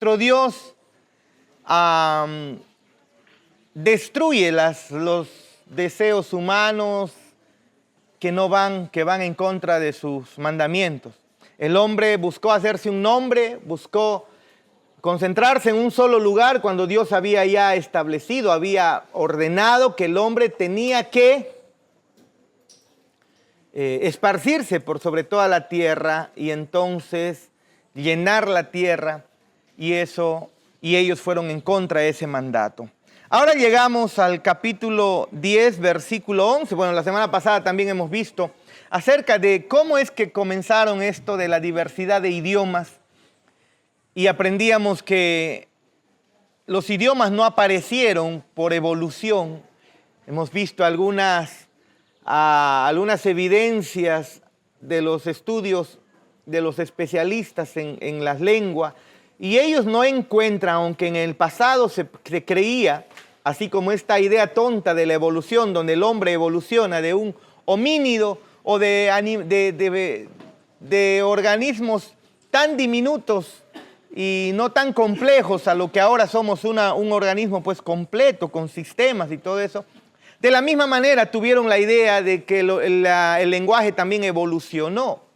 Nuestro Dios destruye los deseos humanos que van en contra de sus mandamientos. El hombre buscó hacerse un nombre, buscó concentrarse en un solo lugar cuando Dios había ya establecido, había ordenado que el hombre tenía que esparcirse por sobre toda la tierra y entonces llenar la tierra, y ellos fueron en contra de ese mandato. Ahora llegamos al capítulo 10, versículo 11. Bueno, la semana pasada también hemos visto acerca de cómo es que comenzaron esto de la diversidad de idiomas, y aprendíamos que los idiomas no aparecieron por evolución. Hemos visto algunas evidencias de los estudios de los especialistas en las lenguas, y ellos no encuentran, aunque en el pasado se creía, así como esta idea tonta de la evolución, donde el hombre evoluciona de un homínido o de organismos tan diminutos y no tan complejos a lo que ahora somos un organismo pues completo, con sistemas y todo eso. De la misma manera tuvieron la idea de que el lenguaje también evolucionó.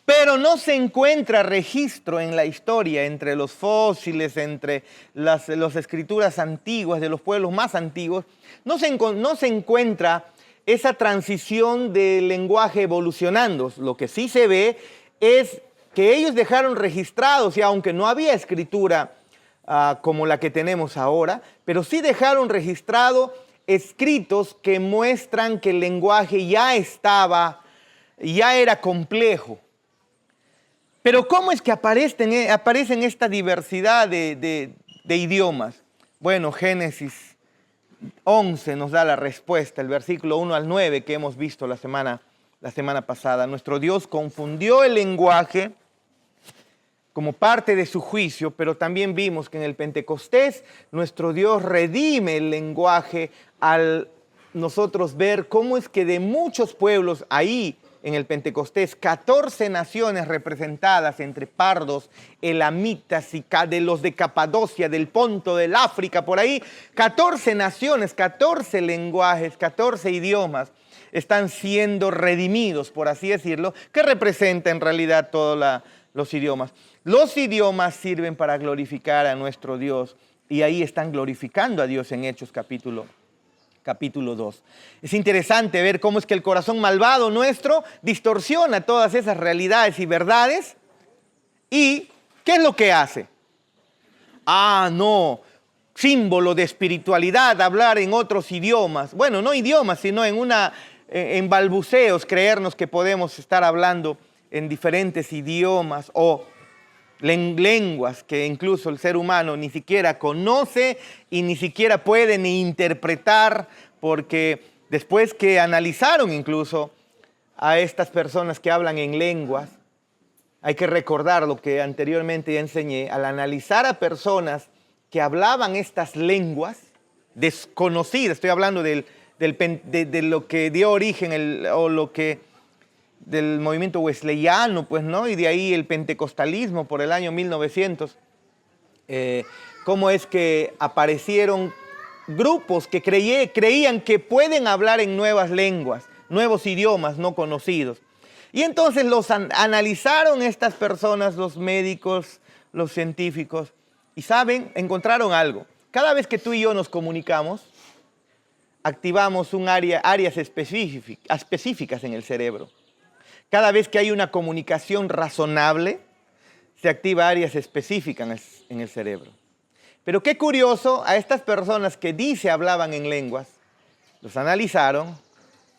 Pero no se encuentra registro en la historia, entre los fósiles, entre las escrituras antiguas de los pueblos más antiguos, no se encuentra esa transición del lenguaje evolucionando. Lo que sí se ve es que ellos dejaron registrados, y aunque no había escritura como la que tenemos ahora, pero sí dejaron registrado escritos que muestran que el lenguaje ya era complejo. Pero ¿cómo es que aparecen esta diversidad de idiomas? Bueno, Génesis 11 nos da la respuesta, el versículo 1 al 9 que hemos visto la semana pasada. Nuestro Dios confundió el lenguaje como parte de su juicio, pero también vimos que en el Pentecostés nuestro Dios redime el lenguaje al nosotros ver cómo es que de muchos pueblos ahí, en el Pentecostés, 14 naciones representadas entre pardos, elamitas y de los de Capadocia, del Ponto, del África, por ahí, 14 naciones, 14 lenguajes, 14 idiomas están siendo redimidos, por así decirlo, que representa en realidad todos los idiomas. Los idiomas sirven para glorificar a nuestro Dios, y ahí están glorificando a Dios en Hechos capítulo 2. Es interesante ver cómo es que el corazón malvado nuestro distorsiona todas esas realidades y verdades. ¿Y qué es lo que hace? Símbolo de espiritualidad, hablar en otros idiomas. Bueno, no idiomas, sino en balbuceos, creernos que podemos estar hablando en diferentes idiomas o lenguas que incluso el ser humano ni siquiera conoce y ni siquiera puede ni interpretar, porque después que analizaron incluso a estas personas que hablan en lenguas, hay que recordar lo que anteriormente ya enseñé, al analizar a personas que hablaban estas lenguas desconocidas, estoy hablando de lo que dio origen del movimiento wesleyano, pues, ¿no? Y de ahí el pentecostalismo por el año 1900. Cómo es que aparecieron grupos que creían que pueden hablar en nuevas lenguas, nuevos idiomas no conocidos. Y entonces los analizaron estas personas, los médicos, los científicos, y saben, encontraron algo. Cada vez que tú y yo nos comunicamos, activamos áreas específicas en el cerebro. Cada vez que hay una comunicación razonable, se activa áreas específicas en el cerebro. Pero qué curioso, a estas personas que hablaban en lenguas, los analizaron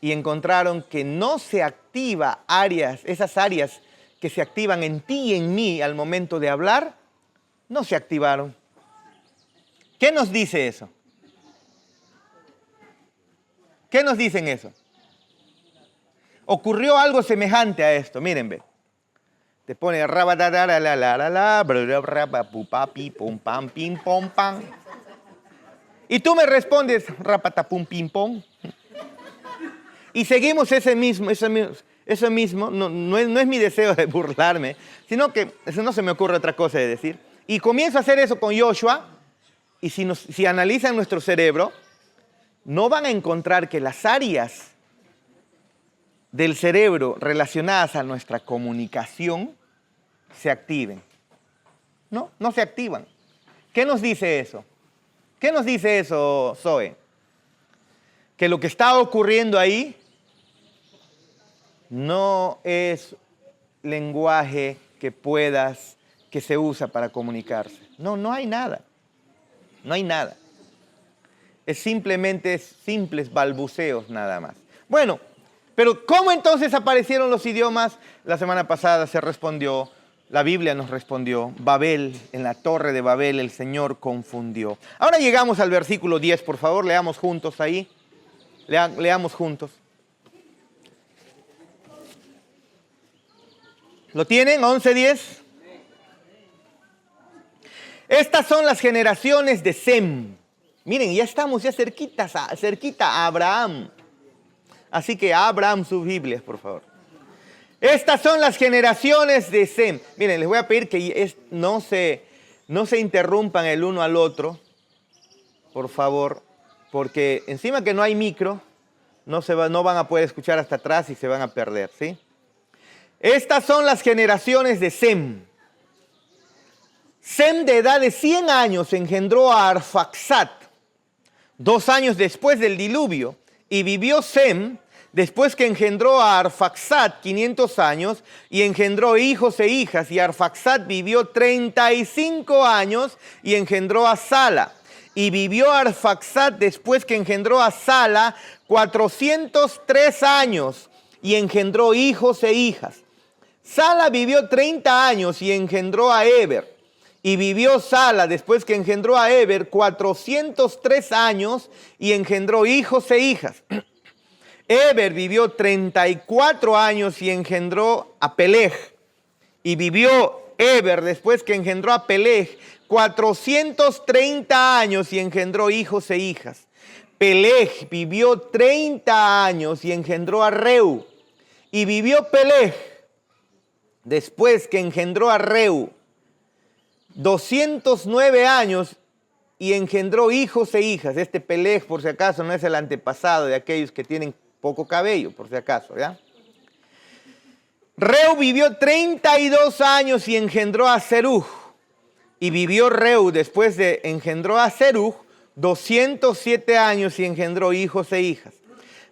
y encontraron que no se activa esas áreas que se activan en ti y en mí al momento de hablar, no se activaron. ¿Qué nos dice eso? ¿Qué nos dicen eso? Ocurrió algo semejante a esto, miren, ve. Te pone pum pam pim pom pam. Y tú me respondes rapatapum pim pom. Y seguimos eso mismo, no es mi deseo de burlarme, sino que eso no se me ocurre otra cosa de decir. Y comienzo a hacer eso con Joshua, y si analizan nuestro cerebro, no van a encontrar que las áreas del cerebro relacionadas a nuestra comunicación se activen. No, no se activan. ¿Qué nos dice eso? ¿Qué nos dice eso, Zoe? Que lo que está ocurriendo ahí no es lenguaje que se usa para comunicarse. No, no hay nada. No hay nada. Es simples balbuceos nada más. Bueno, pero ¿cómo entonces aparecieron los idiomas? La semana pasada se respondió, la Biblia nos respondió, Babel, en la torre de Babel el Señor confundió. Ahora llegamos al versículo 10, por favor, leamos juntos ahí. Leamos juntos. ¿Lo tienen? 11:10. Estas son las generaciones de Sem. Miren, ya estamos cerquita a Abraham. Así que a Abraham sus Biblias, por favor. Estas son las generaciones de Sem. Miren, les voy a pedir que no se interrumpan el uno al otro, por favor, porque encima que no hay micro, no van a poder escuchar hasta atrás y se van a perder, ¿sí? Estas son las generaciones de Sem. Sem, de edad de 100 años, engendró a Arfaxad 2 años después del diluvio, y vivió Sem, después que engendró a Arfaxad 500 años, y engendró hijos e hijas, y Arfaxad vivió 35 años y engendró a Sala. Y vivió Arfaxad después que engendró a Sala 403 años y engendró hijos e hijas. Sala vivió 30 años y engendró a Eber. Y vivió Sala después que engendró a Eber 403 años y engendró hijos e hijas. Eber vivió 34 años y engendró a Peleg. Y vivió Eber después que engendró a Peleg 430 años y engendró hijos e hijas. Peleg vivió 30 años y engendró a Reu. Y vivió Peleg después que engendró a Reu 209 años y engendró hijos e hijas. Este Peleg, por si acaso, no es el antepasado de aquellos que tienen poco cabello, por si acaso, ¿ya? Reu vivió 32 años y engendró a Serug. Y vivió Reu después de engendró a Serug 207 años y engendró hijos e hijas.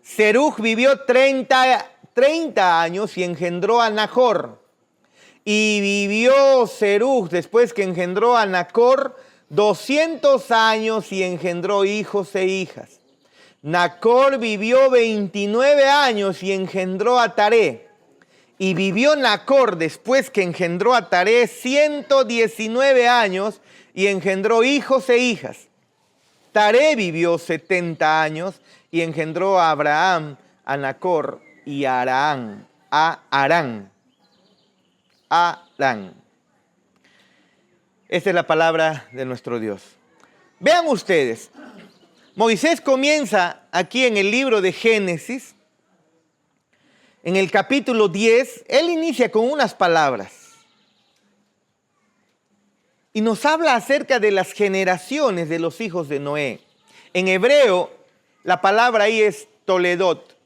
Serug vivió 30 años y engendró a Nahor. Y vivió Serug después que engendró a Nacor 200 años y engendró hijos e hijas. Nacor vivió 29 años y engendró a Taré. Y vivió Nacor después que engendró a Taré 119 años y engendró hijos e hijas. Taré vivió 70 años y engendró a Abraham, a Nacor y a Arán. Esta es la palabra de nuestro Dios. Vean ustedes, Moisés comienza aquí en el libro de Génesis, en el capítulo 10, él inicia con unas palabras y nos habla acerca de las generaciones de los hijos de Noé. En hebreo, la palabra ahí es Toledot.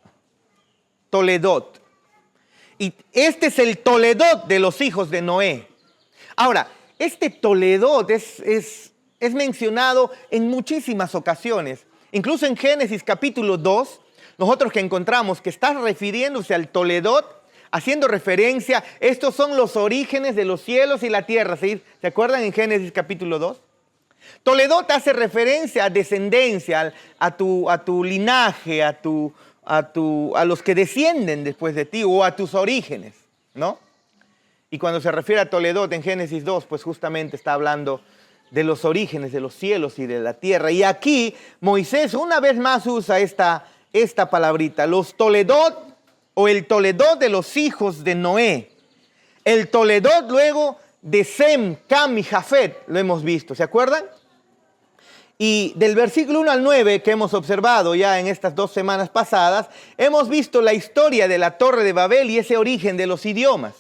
Y este es el Toledot de los hijos de Noé. Ahora, este Toledot es mencionado en muchísimas ocasiones. Incluso en Génesis capítulo 2, nosotros que encontramos que está refiriéndose al Toledot, haciendo referencia, estos son los orígenes de los cielos y la tierra. ¿Sí? ¿Se acuerdan en Génesis capítulo 2? Toledot hace referencia a descendencia, a tu linaje, a los que descienden después de ti o a tus orígenes, ¿no? Y cuando se refiere a Toledot en Génesis 2, pues justamente está hablando de los orígenes de los cielos y de la tierra. Y aquí Moisés una vez más usa esta palabrita, los Toledot o el Toledot de los hijos de Noé. El Toledot luego de Sem, Cam y Jafet, lo hemos visto, ¿se acuerdan? Y del versículo 1 al 9 que hemos observado ya en estas 2 semanas pasadas, hemos visto la historia de la Torre de Babel y ese origen de los idiomas.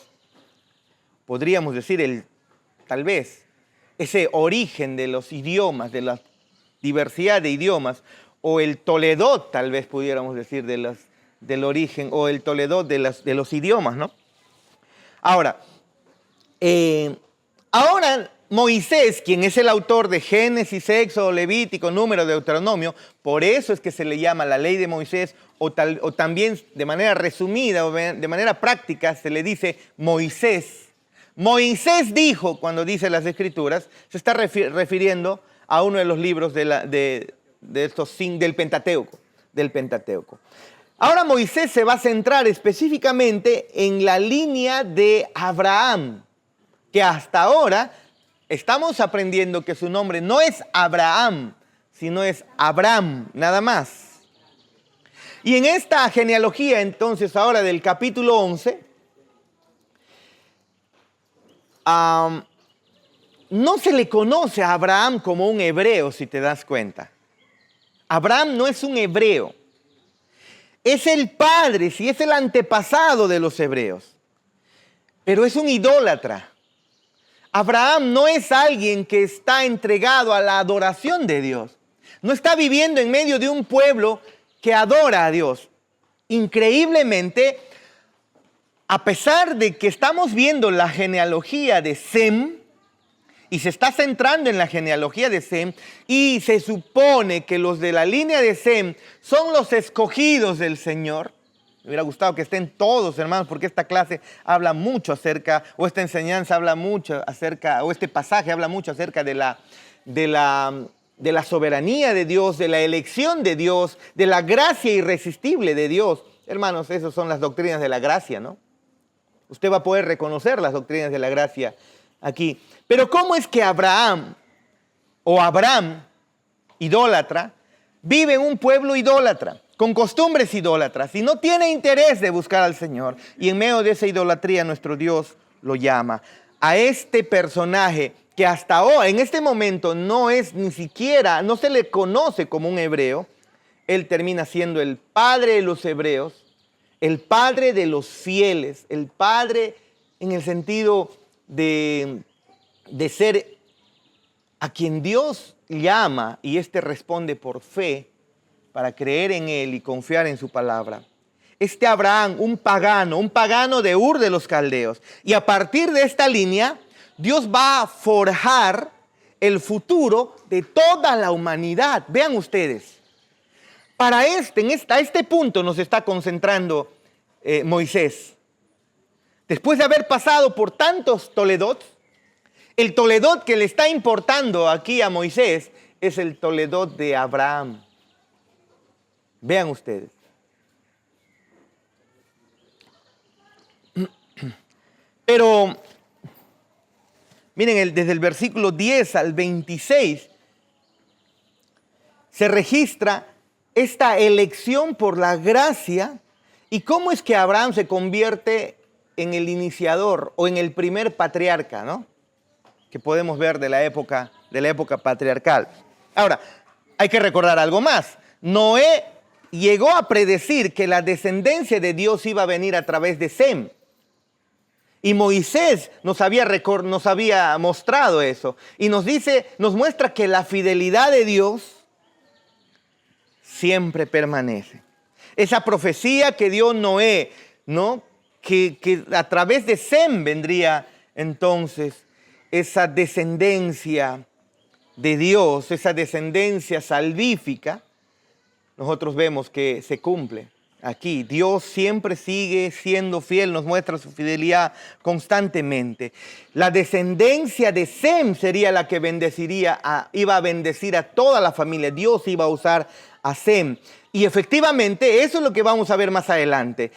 Podríamos decir tal vez ese origen de los idiomas, de la diversidad de idiomas, o el Toledot, tal vez pudiéramos decir, del origen, o el Toledot de los idiomas, ¿no? Ahora, Moisés, quien es el autor de Génesis, Éxodo, Levítico, Número, Deuteronomio, por eso es que se le llama la ley de Moisés, o también de manera resumida o de manera práctica se le dice Moisés. Moisés dijo, cuando dice las Escrituras, se está refiriendo a uno de los libros del Pentateuco. Ahora Moisés se va a centrar específicamente en la línea de Abraham, que hasta ahora estamos aprendiendo que su nombre no es Abraham, sino es Abram, nada más. Y en esta genealogía, entonces, ahora del capítulo 11, no se le conoce a Abraham como un hebreo, si te das cuenta. Abraham no es un hebreo. Es el padre, sí, es el antepasado de los hebreos. Pero es un idólatra. Abraham no es alguien que está entregado a la adoración de Dios. No está viviendo en medio de un pueblo que adora a Dios. Increíblemente, a pesar de que estamos viendo la genealogía de Sem, y se está centrando en la genealogía de Sem, y se supone que los de la línea de Sem son los escogidos del Señor. Me hubiera gustado que estén todos, hermanos, porque esta clase habla mucho acerca, o esta enseñanza habla mucho acerca, o este pasaje habla mucho acerca de la soberanía de Dios, de la elección de Dios, de la gracia irresistible de Dios. Hermanos, esas son las doctrinas de la gracia, ¿no? Usted va a poder reconocer las doctrinas de la gracia aquí. Pero ¿cómo es que Abraham, idólatra, vive en un pueblo idólatra, con costumbres idólatras, y no tiene interés de buscar al Señor? Y en medio de esa idolatría nuestro Dios lo llama. A este personaje que hasta ahora, en este momento, no es ni siquiera, no se le conoce como un hebreo, él termina siendo el padre de los hebreos, el padre de los fieles, el padre en el sentido de ser a quien Dios llama y éste responde por fe para creer en él y confiar en su palabra. Este Abraham, un pagano de Ur de los Caldeos. Y a partir de esta línea, Dios va a forjar el futuro de toda la humanidad. Vean ustedes. A este punto nos está concentrando Moisés. Después de haber pasado por tantos Toledot, el Toledot que le está importando aquí a Moisés es el Toledot de Abraham. Vean ustedes. Pero, miren, desde el versículo 10 al 26 se registra esta elección por la gracia y cómo es que Abraham se convierte en el iniciador o en el primer patriarca, ¿no? Que podemos ver de la época patriarcal. Ahora, hay que recordar algo más. Noé llegó a predecir que la descendencia de Dios iba a venir a través de Sem. Y Moisés nos había mostrado eso. Y nos muestra que la fidelidad de Dios siempre permanece. Esa profecía que dio Noé, ¿no? Que a través de Sem vendría entonces esa descendencia de Dios, esa descendencia salvífica, nosotros vemos que se cumple aquí. Dios siempre sigue siendo fiel, nos muestra su fidelidad constantemente. La descendencia de Sem sería la que iba a bendecir a toda la familia. Dios iba a usar a Sem. Y efectivamente, eso es lo que vamos a ver más adelante.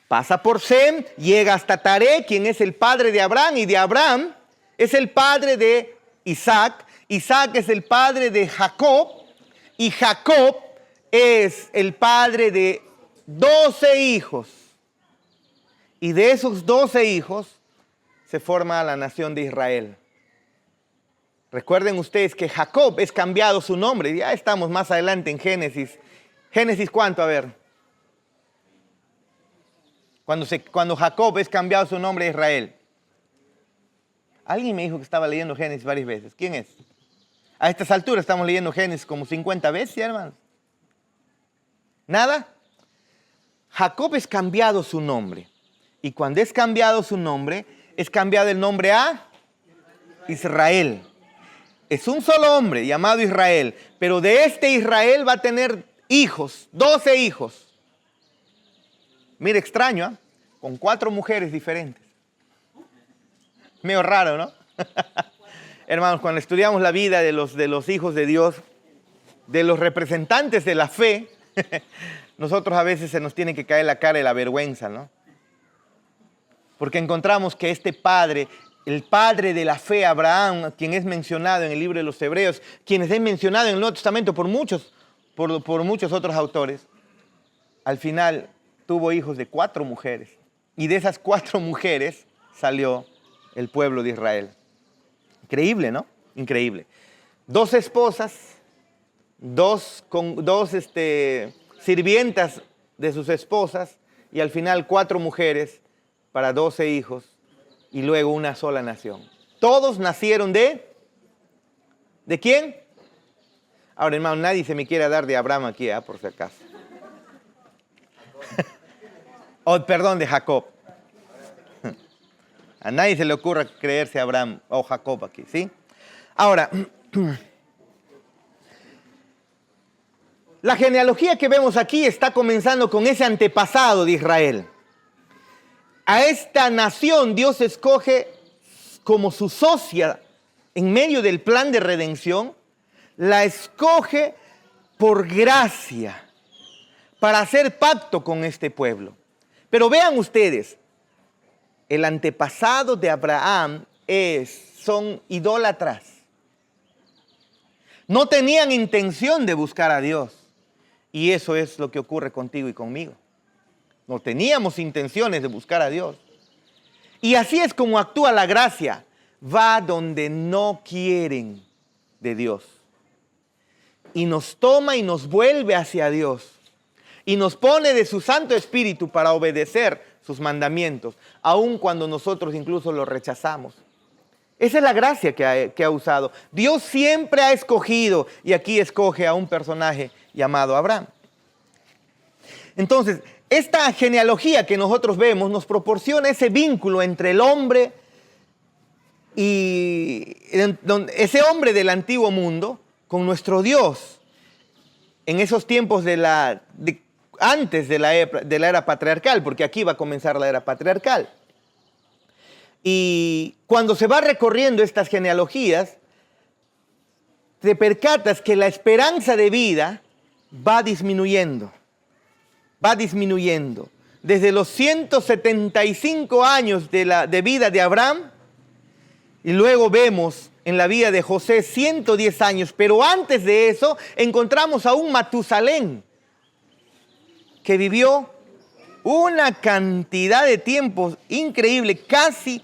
Pasa por Sem, llega hasta Taré, quien es el padre de Abraham, y de Abraham es el padre de Isaac. Isaac es el padre de Jacob, y Jacob es el padre de 12 hijos. Y de esos 12 hijos se forma la nación de Israel. Recuerden ustedes que Jacob es cambiado su nombre. Ya estamos más adelante en Génesis. ¿Génesis cuánto? A ver. Cuando Jacob es cambiado su nombre a Israel. Alguien me dijo que estaba leyendo Génesis varias veces. ¿Quién es? A estas alturas estamos leyendo Génesis como 50 veces, ¿ya, hermanos? ¿Nada? Jacob es cambiado su nombre. Y cuando es cambiado su nombre, es cambiado el nombre a Israel. Es un solo hombre llamado Israel, pero de este Israel va a tener hijos, 12 hijos. Mira, extraño, ¿eh? Con 4 mujeres diferentes. Medio raro, ¿no? Hermanos, cuando estudiamos la vida de los hijos de Dios, de los representantes de la fe, nosotros a veces se nos tiene que caer la cara de la vergüenza, ¿no? Porque encontramos que este padre, el padre de la fe, Abraham, quien es mencionado en el libro de los Hebreos, quien es mencionado en el Nuevo Testamento por muchos otros autores, al final tuvo hijos de 4 mujeres. Y de esas 4 mujeres salió el pueblo de Israel. Increíble, ¿no? Increíble. 2 esposas, dos sirvientas de sus esposas y al final 4 mujeres para 12 hijos y luego una sola nación. Todos nacieron ¿de quién? Ahora, hermano, nadie se me quiere dar de Abraham aquí, por si acaso. Perdón, de Jacob. A nadie se le ocurra creerse Abraham o Jacob aquí, ¿sí? Ahora, la genealogía que vemos aquí está comenzando con ese antepasado de Israel. A esta nación Dios escoge como su socia en medio del plan de redención, la escoge por gracia para hacer pacto con este pueblo. Pero vean ustedes, el antepasado de Abraham son idólatras. No tenían intención de buscar a Dios. Y eso es lo que ocurre contigo y conmigo. No teníamos intenciones de buscar a Dios. Y así es como actúa la gracia. Va donde no quieren de Dios. Y nos toma y nos vuelve hacia Dios. Y nos pone de su Santo Espíritu para obedecer sus mandamientos, aun cuando nosotros incluso los rechazamos. Esa es la gracia que ha usado. Dios siempre ha escogido, y aquí escoge a un personaje llamado Abraham. Entonces, esta genealogía que nosotros vemos nos proporciona ese vínculo entre el hombre y ese hombre del antiguo mundo con nuestro Dios en esos tiempos antes de la era patriarcal, porque aquí va a comenzar la era patriarcal. Y cuando se va recorriendo estas genealogías, te percatas que la esperanza de vida va disminuyendo. Va disminuyendo. Desde los 175 años de vida de Abraham, y luego vemos en la vida de José 110 años, pero antes de eso encontramos a un Matusalén, que vivió una cantidad de tiempos increíble, casi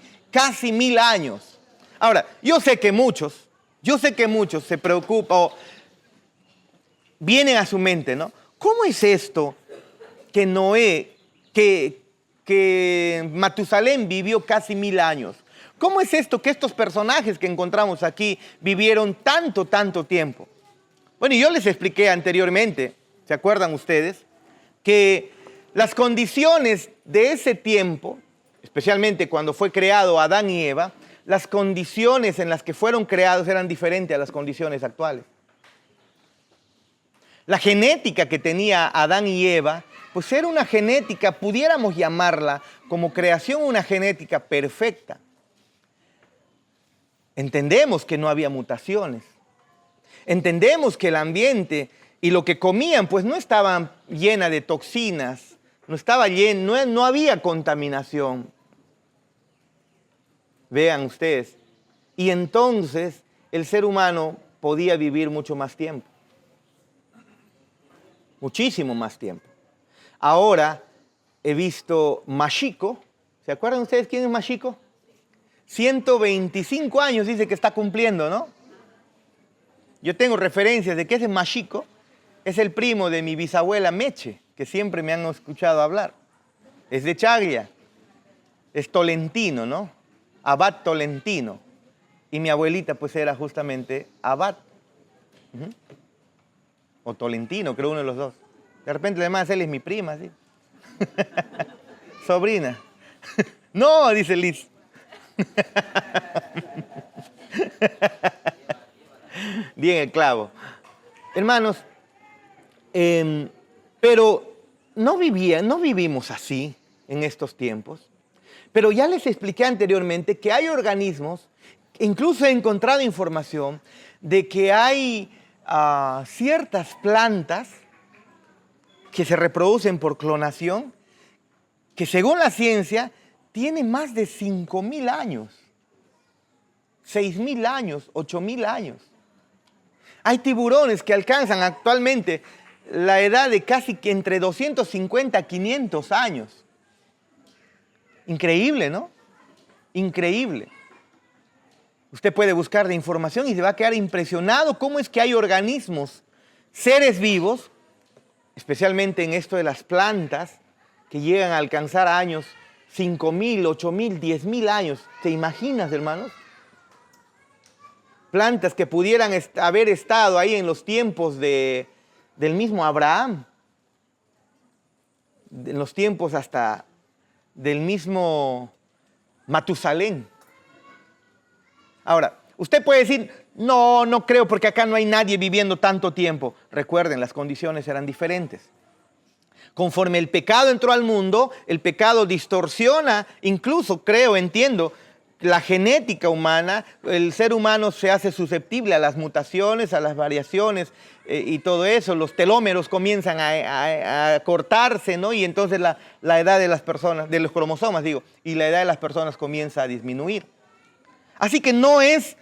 1000 años. Ahora, yo sé que muchos se preocupan o vienen a su mente, ¿no? ¿Cómo es esto que Matusalén vivió casi 1000 años? ¿Cómo es esto que estos personajes que encontramos aquí vivieron tanto tiempo? Bueno, yo les expliqué anteriormente, ¿se acuerdan ustedes? Que las condiciones de ese tiempo, especialmente cuando fue creado Adán y Eva, las condiciones en las que fueron creados eran diferentes a las condiciones actuales. La genética que tenía Adán y Eva, pues era una genética, pudiéramos llamarla como creación, una genética perfecta. Entendemos que no había mutaciones. Entendemos que el ambiente y lo que comían, pues no estaban llena de toxinas, no había contaminación. Vean ustedes. Y entonces el ser humano podía vivir mucho más tiempo. Muchísimo más tiempo. Ahora he visto Mashiko. ¿Se acuerdan ustedes quién es Mashiko? 125 años dice que está cumpliendo, ¿no? Yo tengo referencias de que ese Mashiko es el primo de mi bisabuela Meche, que siempre me han escuchado hablar. Es de Chaglia. Es tolentino, ¿no? Abad tolentino. Y mi abuelita pues era justamente abad. Ujú. O Tolentino, creo uno de los dos. De repente además él es mi prima, ¿sí? Sobrina. No, dice Liz. Bien el clavo. Hermanos, pero no vivimos así en estos tiempos. Pero ya les expliqué anteriormente que hay organismos, incluso he encontrado información de que hay ciertas plantas que se reproducen por clonación, que según la ciencia tienen más de 5.000 años, 6.000 años, 8.000 años. Hay tiburones que alcanzan actualmente la edad de casi que entre 250 a 500 años. Increíble, ¿no? Increíble. Usted puede buscar de información y se va a quedar impresionado cómo es que hay organismos, seres vivos, especialmente en esto de las plantas, que llegan a alcanzar años 5.000, 8.000, 10.000 años. ¿Te imaginas, hermanos? Plantas que pudieran haber estado ahí en los tiempos del mismo Abraham, en los tiempos hasta del mismo Matusalén. Ahora, usted puede decir, no creo porque acá no hay nadie viviendo tanto tiempo. Recuerden, las condiciones eran diferentes. Conforme el pecado entró al mundo, el pecado distorsiona, incluso entiendo, la genética humana. El ser humano se hace susceptible a las mutaciones, a las variaciones y todo eso. Los telómeros comienzan a cortarse, ¿no? Y entonces la edad de las personas, de los cromosomas, y la edad de las personas comienza a disminuir. Así que no es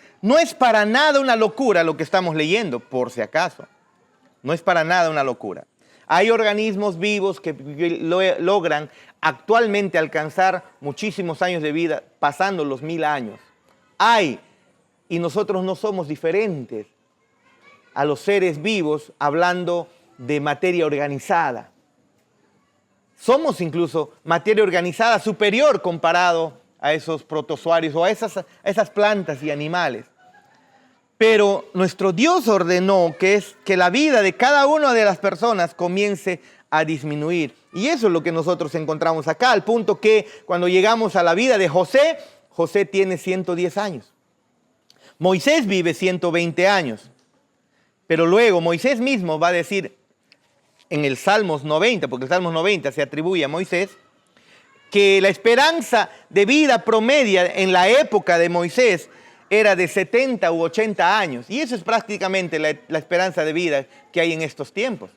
para nada una locura lo que estamos leyendo, por si acaso. No es para nada una locura. Hay organismos vivos que logran actualmente alcanzar muchísimos años de vida, pasando los 1.000 años. Y nosotros no somos diferentes a los seres vivos hablando de materia organizada. Somos incluso materia organizada superior comparado a esos protozoarios o a esas plantas y animales. Pero nuestro Dios ordenó que la vida de cada una de las personas comience a disminuir. Y eso es lo que nosotros encontramos acá, al punto que cuando llegamos a la vida de José, José tiene 110 años. Moisés vive 120 años. Pero luego Moisés mismo va a decir en el Salmos 90, porque el Salmos 90 se atribuye a Moisés, que la esperanza de vida promedia en la época de Moisés era de 70 u 80 años. Y eso es prácticamente la esperanza de vida que hay en estos tiempos.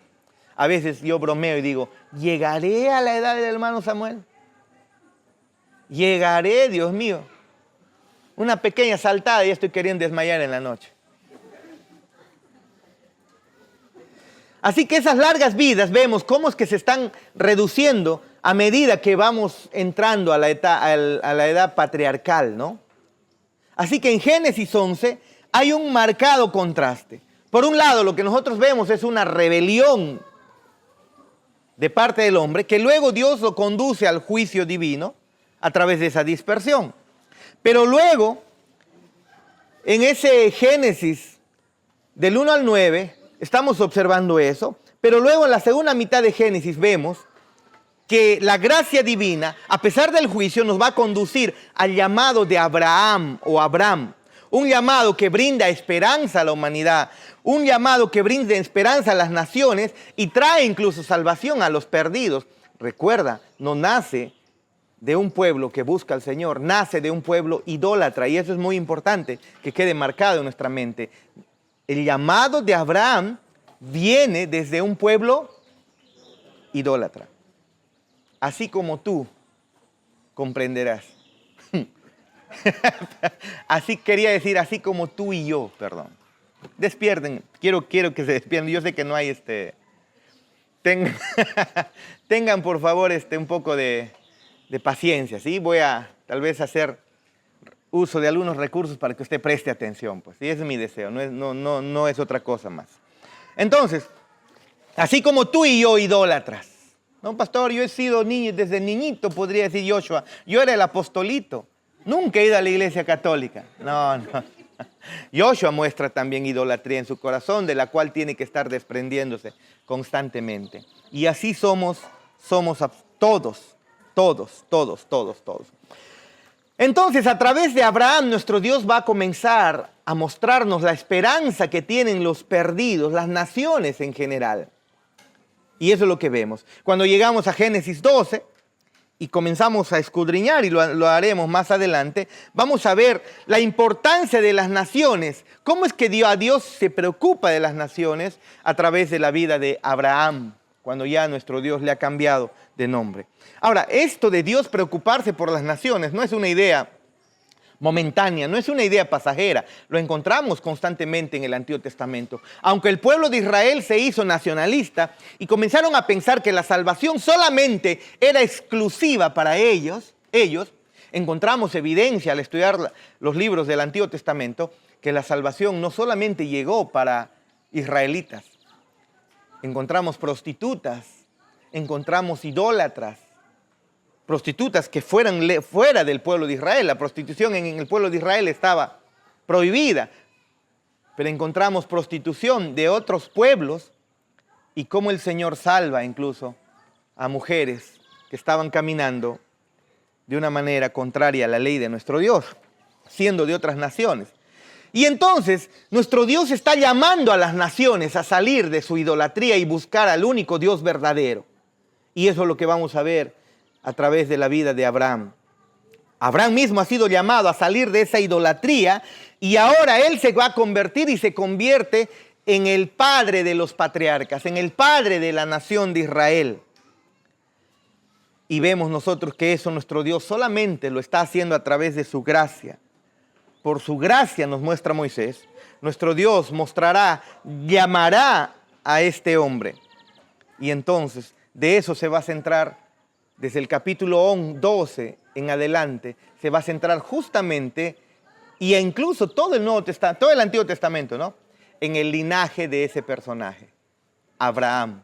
A veces yo bromeo y digo, ¿llegaré a la edad del hermano Samuel? ¿Llegaré, Dios mío? Una pequeña saltada y ya estoy queriendo desmayar en la noche. Así que esas largas vidas vemos cómo es que se están reduciendo a medida que vamos entrando a la edad patriarcal, ¿no? Así que en Génesis 11 hay un marcado contraste. Por un lado, lo que nosotros vemos es una rebelión de parte del hombre, que luego Dios lo conduce al juicio divino a través de esa dispersión. Pero luego, en ese Génesis del 1 al 9, estamos observando eso, pero luego en la segunda mitad de Génesis vemos que la gracia divina, a pesar del juicio, nos va a conducir al llamado de Abraham o Abram. Un llamado que brinda esperanza a la humanidad, un llamado que brinda esperanza a las naciones y trae incluso salvación a los perdidos. Recuerda, no nace de un pueblo que busca al Señor, nace de un pueblo idólatra, y eso es muy importante que quede marcado en nuestra mente. El llamado de Abraham viene desde un pueblo idólatra. Así como tú comprenderás. Así quería decir, así como tú y yo, perdón. Despierten, quiero que se despierten. Yo sé que no hay tengan por favor un poco de paciencia, ¿sí? Voy a tal vez hacer uso de algunos recursos para que usted preste atención, pues. Y ese es mi deseo, no es otra cosa más. Entonces, así como tú y yo idólatras. No, pastor, yo he sido niño, desde niñito podría decir Joshua. Yo era el apostolito. Nunca he ido a la iglesia católica. No. Joshua muestra también idolatría en su corazón, de la cual tiene que estar desprendiéndose constantemente. Y así somos todos. Entonces, a través de Abraham, nuestro Dios va a comenzar a mostrarnos la esperanza que tienen los perdidos, las naciones en general. Y eso es lo que vemos. Cuando llegamos a Génesis 12 y comenzamos a escudriñar, y lo haremos más adelante, vamos a ver la importancia de las naciones. ¿Cómo es que Dios se preocupa de las naciones a través de la vida de Abraham, cuando ya nuestro Dios le ha cambiado de nombre? Ahora, esto de Dios preocuparse por las naciones no es una idea momentánea, no es una idea pasajera. Lo encontramos constantemente en el Antiguo Testamento. Aunque el pueblo de Israel se hizo nacionalista y comenzaron a pensar que la salvación solamente era exclusiva para ellos, encontramos evidencia al estudiar los libros del Antiguo Testamento que la salvación no solamente llegó para israelitas. Encontramos prostitutas, encontramos idólatras, prostitutas que fueran fuera del pueblo de Israel. La prostitución en el pueblo de Israel estaba prohibida, pero encontramos prostitución de otros pueblos y cómo el Señor salva incluso a mujeres que estaban caminando de una manera contraria a la ley de nuestro Dios, siendo de otras naciones. Y entonces nuestro Dios está llamando a las naciones a salir de su idolatría y buscar al único Dios verdadero. Y eso es lo que vamos a ver a través de la vida de Abraham. Abraham mismo ha sido llamado a salir de esa idolatría y ahora él se va a convertir y se convierte en el padre de los patriarcas, en el padre de la nación de Israel. Y vemos nosotros que eso nuestro Dios solamente lo está haciendo a través de su gracia. Por su gracia nos muestra Moisés, nuestro Dios llamará a este hombre. Y entonces de eso se va a centrar. Desde el capítulo 12 en adelante, se va a centrar justamente, y incluso todo el Antiguo Testamento, ¿no?, en el linaje de ese personaje, Abraham.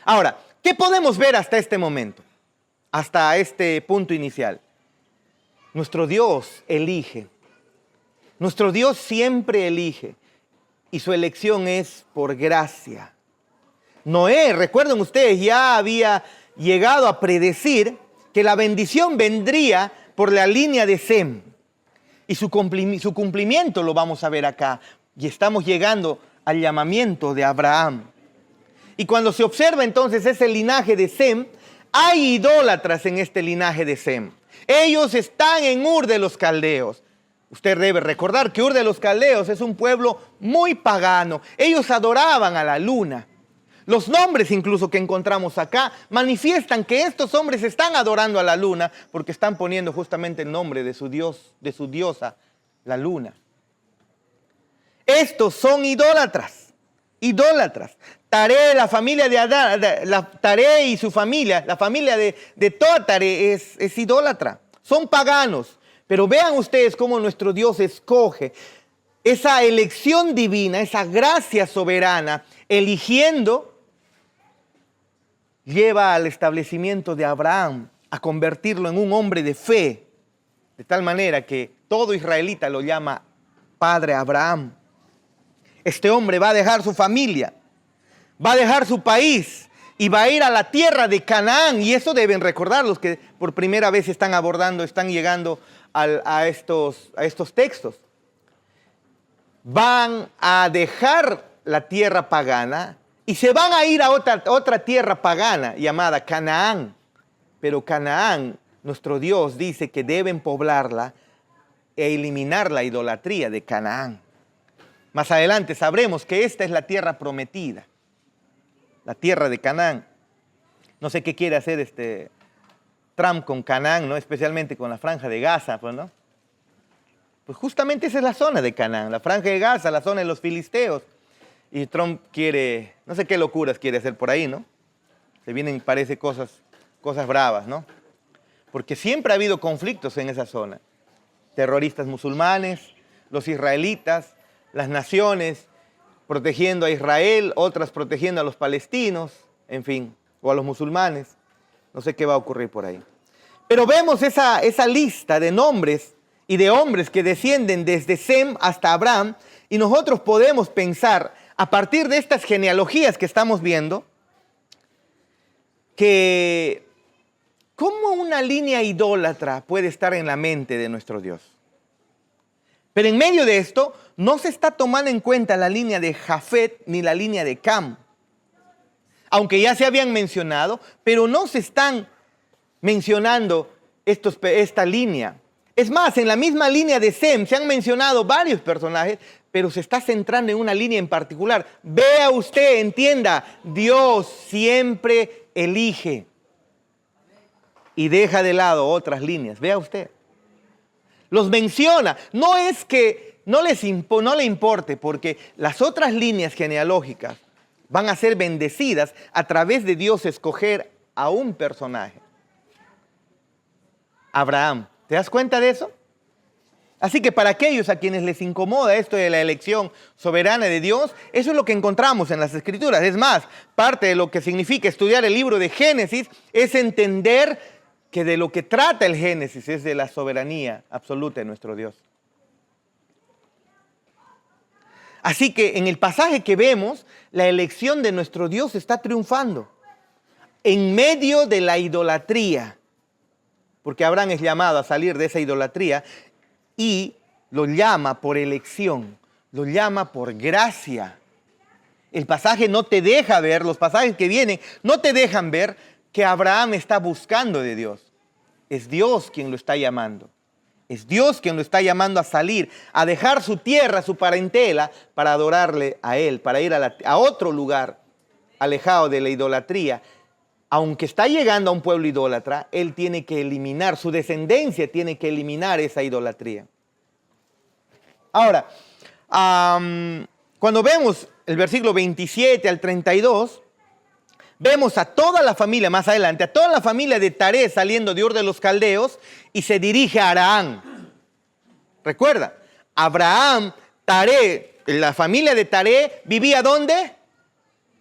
Ahora, ¿qué podemos ver hasta este momento? Hasta este punto inicial. Nuestro Dios elige. Nuestro Dios siempre elige. Y su elección es por gracia. Noé, recuerden ustedes, ya había llegado a predecir que la bendición vendría por la línea de Sem. Y su cumplimiento lo vamos a ver acá. Y estamos llegando al llamamiento de Abraham. Y cuando se observa entonces ese linaje de Sem, hay idólatras en este linaje de Sem. Ellos están en Ur de los Caldeos. Usted debe recordar que Ur de los Caldeos es un pueblo muy pagano. Ellos adoraban a la luna. Los nombres incluso que encontramos acá manifiestan que estos hombres están adorando a la luna porque están poniendo justamente el nombre de su dios, de su diosa, la luna. Estos son idólatras. Taré, la familia de Adán, Taré y su familia, la familia de toda Taré es idólatra. Son paganos. Pero vean ustedes cómo nuestro Dios escoge esa elección divina, esa gracia soberana, eligiendo, lleva al establecimiento de Abraham, a convertirlo en un hombre de fe, de tal manera que todo israelita lo llama Padre Abraham. Este hombre va a dejar su familia, va a dejar su país y va a ir a la tierra de Canaán. Y eso deben recordar los que por primera vez están llegando a estos textos. Van a dejar la tierra pagana y se van a ir a otra tierra pagana llamada Canaán. Pero Canaán, nuestro Dios dice que deben poblarla e eliminar la idolatría de Canaán. Más adelante sabremos que esta es la tierra prometida, la tierra de Canaán. No sé qué quiere hacer Trump con Canaán, ¿no? Especialmente con la franja de Gaza, pues, ¿no? Pues justamente esa es la zona de Canaán, la franja de Gaza, la zona de los filisteos. Y Trump quiere, no sé qué locuras quiere hacer por ahí, ¿no? Se vienen, parece, cosas bravas, ¿no? Porque siempre ha habido conflictos en esa zona. Terroristas musulmanes, los israelitas, las naciones protegiendo a Israel, otras protegiendo a los palestinos, en fin, o a los musulmanes. No sé qué va a ocurrir por ahí. Pero vemos esa lista de nombres y de hombres que descienden desde Sem hasta Abraham, y nosotros podemos pensar, a partir de estas genealogías que estamos viendo, que cómo una línea idólatra puede estar en la mente de nuestro Dios. Pero en medio de esto, no se está tomando en cuenta la línea de Jafet ni la línea de Cam. Aunque ya se habían mencionado, pero no se están mencionando esta línea. Es más, en la misma línea de Sem se han mencionado varios personajes, pero se está centrando en una línea en particular. Vea usted, entienda, Dios siempre elige y deja de lado otras líneas. Vea usted. Los menciona. No es que no le importe, porque las otras líneas genealógicas van a ser bendecidas a través de Dios escoger a un personaje. Abraham. ¿Te das cuenta de eso? Así que para aquellos a quienes les incomoda esto de la elección soberana de Dios, eso es lo que encontramos en las Escrituras. Es más, parte de lo que significa estudiar el libro de Génesis es entender que de lo que trata el Génesis es de la soberanía absoluta de nuestro Dios. Así que en el pasaje que vemos, la elección de nuestro Dios está triunfando en medio de la idolatría, porque Abraham es llamado a salir de esa idolatría y lo llama por elección, lo llama por gracia. El pasaje no te deja ver, los pasajes que vienen no te dejan ver que Abraham está buscando de Dios. Es Dios quien lo está llamando. Es Dios quien lo está llamando a salir, a dejar su tierra, su parentela, para adorarle a Él, para ir a otro lugar alejado de la idolatría. Aunque está llegando a un pueblo idólatra, Él tiene que eliminar, su descendencia tiene que eliminar esa idolatría. Ahora, cuando vemos el versículo 27 al 32, vemos a toda la familia, más adelante, a toda la familia de Taré saliendo de Ur de los Caldeos y se dirige a Aram. Recuerda, Abraham, Taré, la familia de Taré vivía ¿dónde?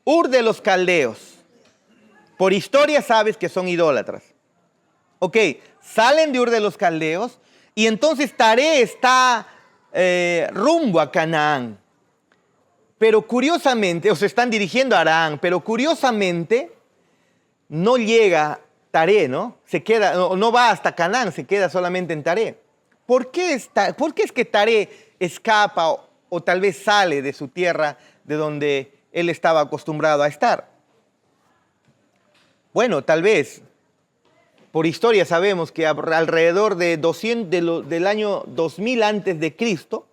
Ur de los Caldeos. Por historia sabes que son idólatras. Ok, salen de Ur de los Caldeos y entonces Taré está rumbo a Canaán. Pero curiosamente, o se están dirigiendo a Aram, pero curiosamente no llega Taré, ¿no? No va hasta Canaán, se queda solamente en Taré. ¿Por qué es que Taré escapa o tal vez sale de su tierra de donde él estaba acostumbrado a estar? Bueno, tal vez, por historia sabemos que alrededor de del año 2000 antes de Cristo,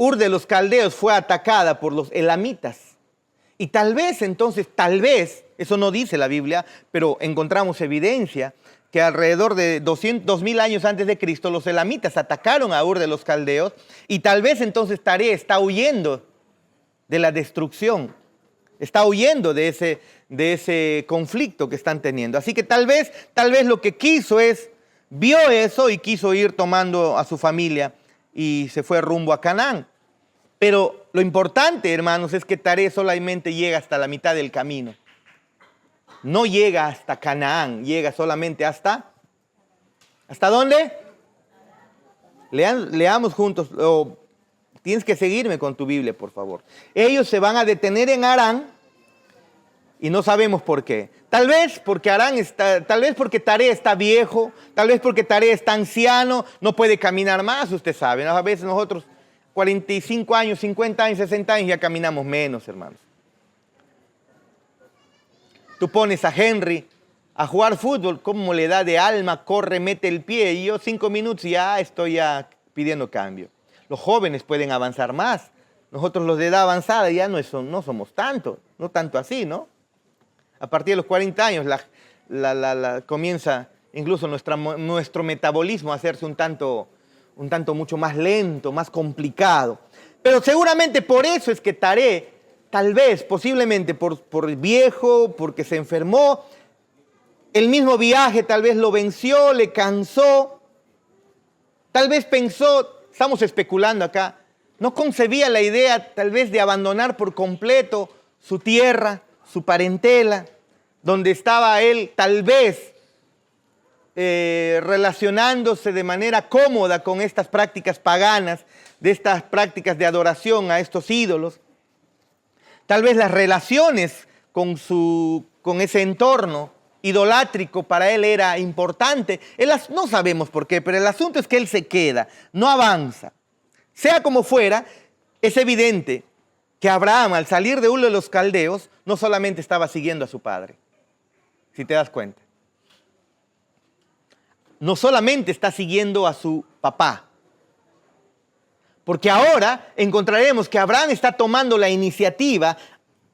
Ur de los Caldeos fue atacada por los elamitas. Y tal vez, eso no dice la Biblia, pero encontramos evidencia que alrededor de 2000 años antes de Cristo, los elamitas atacaron a Ur de los Caldeos y tal vez entonces Taré está huyendo de la destrucción, está huyendo de ese conflicto que están teniendo. Así que tal vez lo que vio eso y quiso ir tomando a su familia y se fue rumbo a Canaán. Pero lo importante, hermanos, es que Taré solamente llega hasta la mitad del camino. No llega hasta Canaán, llega solamente ¿hasta dónde? Leamos juntos. Tienes que seguirme con tu Biblia, por favor. Ellos se van a detener en Harán y no sabemos por qué. Tal vez porque Taré está viejo, tal vez porque Taré está anciano, no puede caminar más, usted sabe. A veces nosotros 45 años, 50 años, 60 años ya caminamos menos, hermanos. Tú pones a Henry a jugar fútbol, cómo le da de alma, corre, mete el pie, y yo 5 minutos ya estoy pidiendo cambio. Los jóvenes pueden avanzar más. Nosotros los de edad avanzada ya no somos tanto, no tanto así, ¿no? A partir de los 40 años comienza incluso nuestro metabolismo a hacerse un tanto mucho más lento, más complicado. Pero seguramente por eso es que Taré, tal vez, posiblemente por viejo, porque se enfermó, el mismo viaje tal vez lo venció, le cansó, tal vez pensó, estamos especulando acá, no concebía la idea tal vez de abandonar por completo su tierra, su parentela, donde estaba él tal vez relacionándose de manera cómoda con estas prácticas paganas, de estas prácticas de adoración a estos ídolos. Tal vez las relaciones con ese entorno idolátrico para él era importante. No sabemos por qué, pero el asunto es que él se queda, no avanza. Sea como fuera, es evidente que Abraham, al salir de Ur de los Caldeos, no solamente estaba siguiendo a su padre, si te das cuenta. No solamente está siguiendo a su papá, porque ahora encontraremos que Abraham está tomando la iniciativa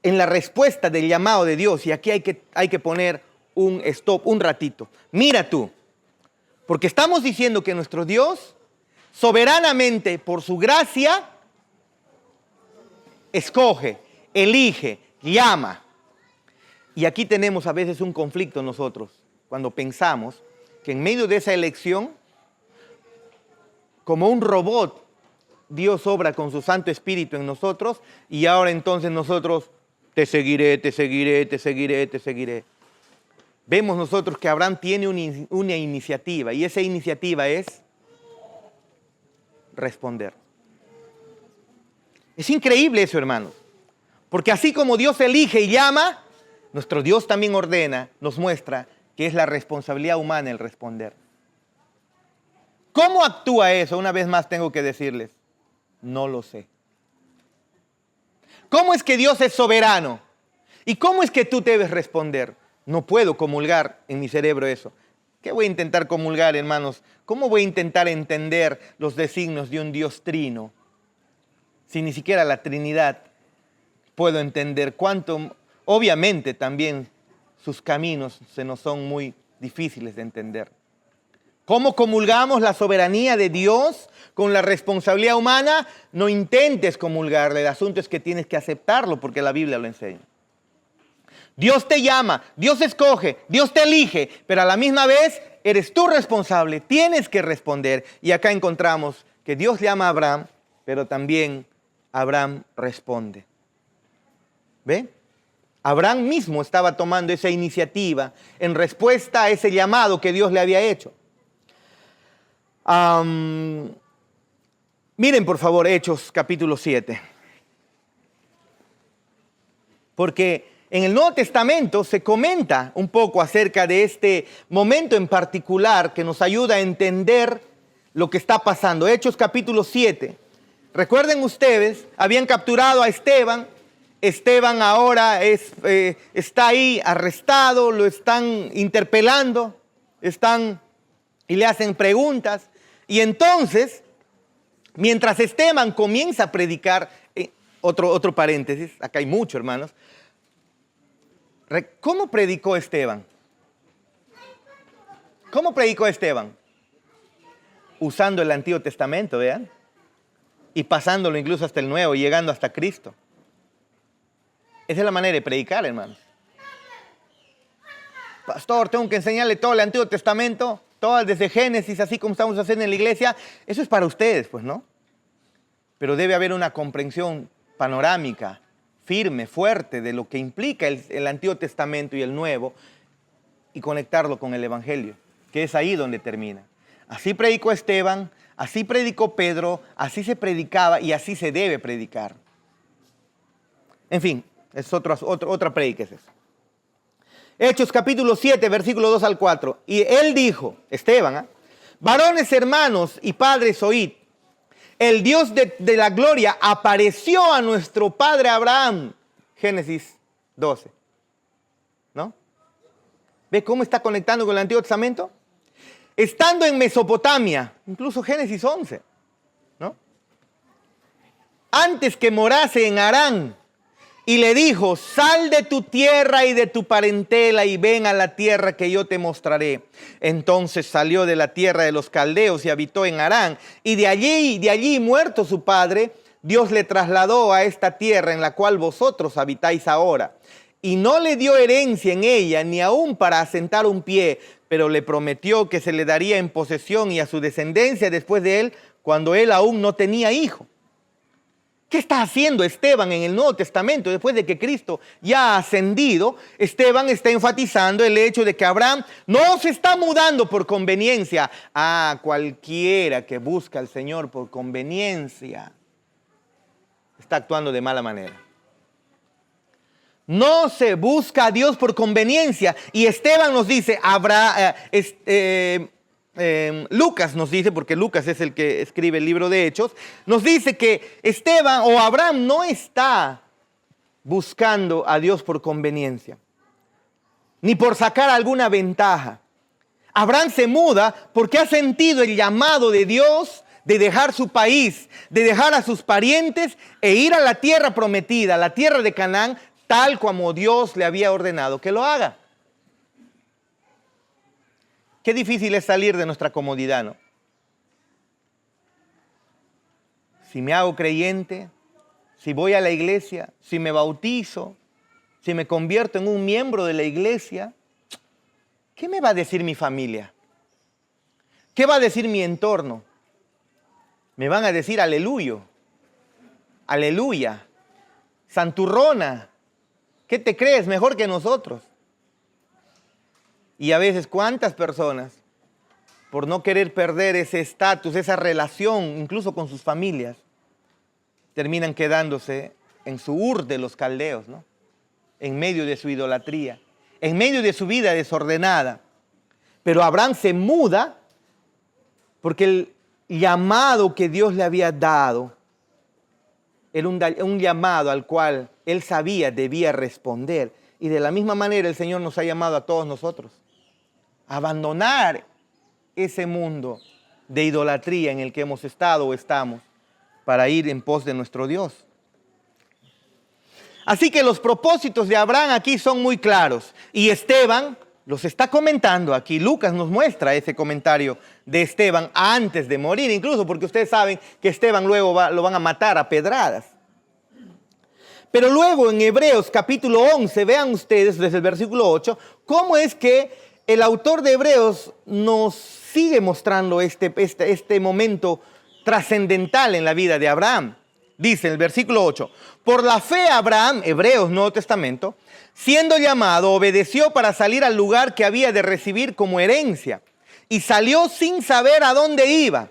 en la respuesta del llamado de Dios. Y aquí hay que poner un stop, un ratito. Mira tú, porque estamos diciendo que nuestro Dios, soberanamente por su gracia, escoge, elige, llama. Y aquí tenemos a veces un conflicto nosotros, cuando pensamos que en medio de esa elección, como un robot, Dios obra con su Santo Espíritu en nosotros y ahora entonces nosotros, te seguiré, te seguiré, te seguiré, te seguiré. Vemos nosotros que Abraham tiene una iniciativa y esa iniciativa es responder. Es increíble eso, hermanos, porque así como Dios elige y llama, nuestro Dios también ordena, nos muestra que es la responsabilidad humana el responder. ¿Cómo actúa eso? Una vez más tengo que decirles, no lo sé. ¿Cómo es que Dios es soberano? ¿Y cómo es que tú debes responder? No puedo comulgar en mi cerebro eso. ¿Qué voy a intentar comulgar, hermanos? ¿Cómo voy a intentar entender los designios de un Dios trino? Si ni siquiera la Trinidad puedo entender cuánto, obviamente también sus caminos se nos son muy difíciles de entender. ¿Cómo comulgamos la soberanía de Dios con la responsabilidad humana? No intentes comulgarle, el asunto es que tienes que aceptarlo porque la Biblia lo enseña. Dios te llama, Dios escoge, Dios te elige, pero a la misma vez eres tú responsable, tienes que responder. Y acá encontramos que Dios llama a Abraham, pero también Abraham responde. ¿Ve? Abraham mismo estaba tomando esa iniciativa en respuesta a ese llamado que Dios le había hecho. Miren por favor Hechos capítulo 7. Porque en el Nuevo Testamento se comenta un poco acerca de este momento en particular que nos ayuda a entender lo que está pasando. Hechos capítulo 7. Recuerden ustedes, habían capturado a Esteban. Esteban ahora está ahí arrestado, lo están interpelando, y le hacen preguntas. Y entonces, mientras Esteban comienza a predicar, otro paréntesis, acá hay mucho, hermanos. ¿Cómo predicó Esteban? ¿Cómo predicó Esteban? Usando el Antiguo Testamento, vean, y pasándolo incluso hasta el Nuevo, llegando hasta Cristo. Esa es la manera de predicar, hermanos. Pastor, tengo que enseñarle todo el Antiguo Testamento, todo desde Génesis, así como estamos haciendo en la iglesia. Eso es para ustedes, pues, ¿no? Pero debe haber una comprensión panorámica, firme, fuerte, de lo que implica el Antiguo Testamento y el Nuevo, y conectarlo con el Evangelio, que es ahí donde termina. Así predicó Esteban, así predicó Pedro, así se predicaba y así se debe predicar. En fin, es otra prédica es eso. Hechos capítulo 7, versículo 2 al 4. Y él dijo, Esteban, varones hermanos y padres oíd, el Dios de la gloria apareció a nuestro padre Abraham. Génesis 12. ¿No? ¿Ve cómo está conectando con el Antiguo Testamento? Estando en Mesopotamia, incluso Génesis 11. ¿No? Antes que morase en Harán. Y le dijo, sal de tu tierra y de tu parentela y ven a la tierra que yo te mostraré. Entonces salió de la tierra de los caldeos y habitó en Harán. Y de allí muerto su padre, Dios le trasladó a esta tierra en la cual vosotros habitáis ahora. Y no le dio herencia en ella, ni aún para asentar un pie, pero le prometió que se le daría en posesión y a su descendencia después de él, cuando él aún no tenía hijo. ¿Qué está haciendo Esteban en el Nuevo Testamento? Después de que Cristo ya ha ascendido, Esteban está enfatizando el hecho de que Abraham no se está mudando por conveniencia. Cualquiera que busca al Señor por conveniencia está actuando de mala manera. No se busca a Dios por conveniencia. Y Esteban nos dice, Lucas nos dice, porque Lucas es el que escribe el libro de Hechos, nos dice que Esteban o Abraham no está buscando a Dios por conveniencia, ni por sacar alguna ventaja. Abraham se muda porque ha sentido el llamado de Dios de dejar su país, de dejar a sus parientes e ir a la tierra prometida, la tierra de Canaán, tal como Dios le había ordenado que lo haga. Qué difícil es salir de nuestra comodidad, ¿no? Si me hago creyente, si voy a la iglesia, si me bautizo, si me convierto en un miembro de la iglesia, ¿qué me va a decir mi familia? ¿Qué va a decir mi entorno? Me van a decir aleluya, aleluya, santurrona. ¿Qué te crees mejor que nosotros? Y a veces, ¿cuántas personas, por no querer perder ese estatus, esa relación, incluso con sus familias, terminan quedándose en su Ur de los caldeos, ¿no? En medio de su idolatría, en medio de su vida desordenada? Pero Abraham se muda porque el llamado que Dios le había dado era un llamado al cual él sabía debía responder. Y de la misma manera el Señor nos ha llamado a todos nosotros a abandonar ese mundo de idolatría en el que hemos estado o estamos para ir en pos de nuestro Dios. Así que los propósitos de Abraham aquí son muy claros. Y Esteban los está comentando aquí. Lucas nos muestra ese comentario de Esteban antes de morir, incluso porque ustedes saben que Esteban luego lo van a matar a pedradas. Pero luego en Hebreos capítulo 11, vean ustedes desde el versículo 8, cómo es que el autor de Hebreos nos sigue mostrando este momento trascendental en la vida de Abraham. Dice en el versículo 8, por la fe Abraham, Hebreos, Nuevo Testamento, siendo llamado, obedeció para salir al lugar que había de recibir como herencia, y salió sin saber a dónde iba.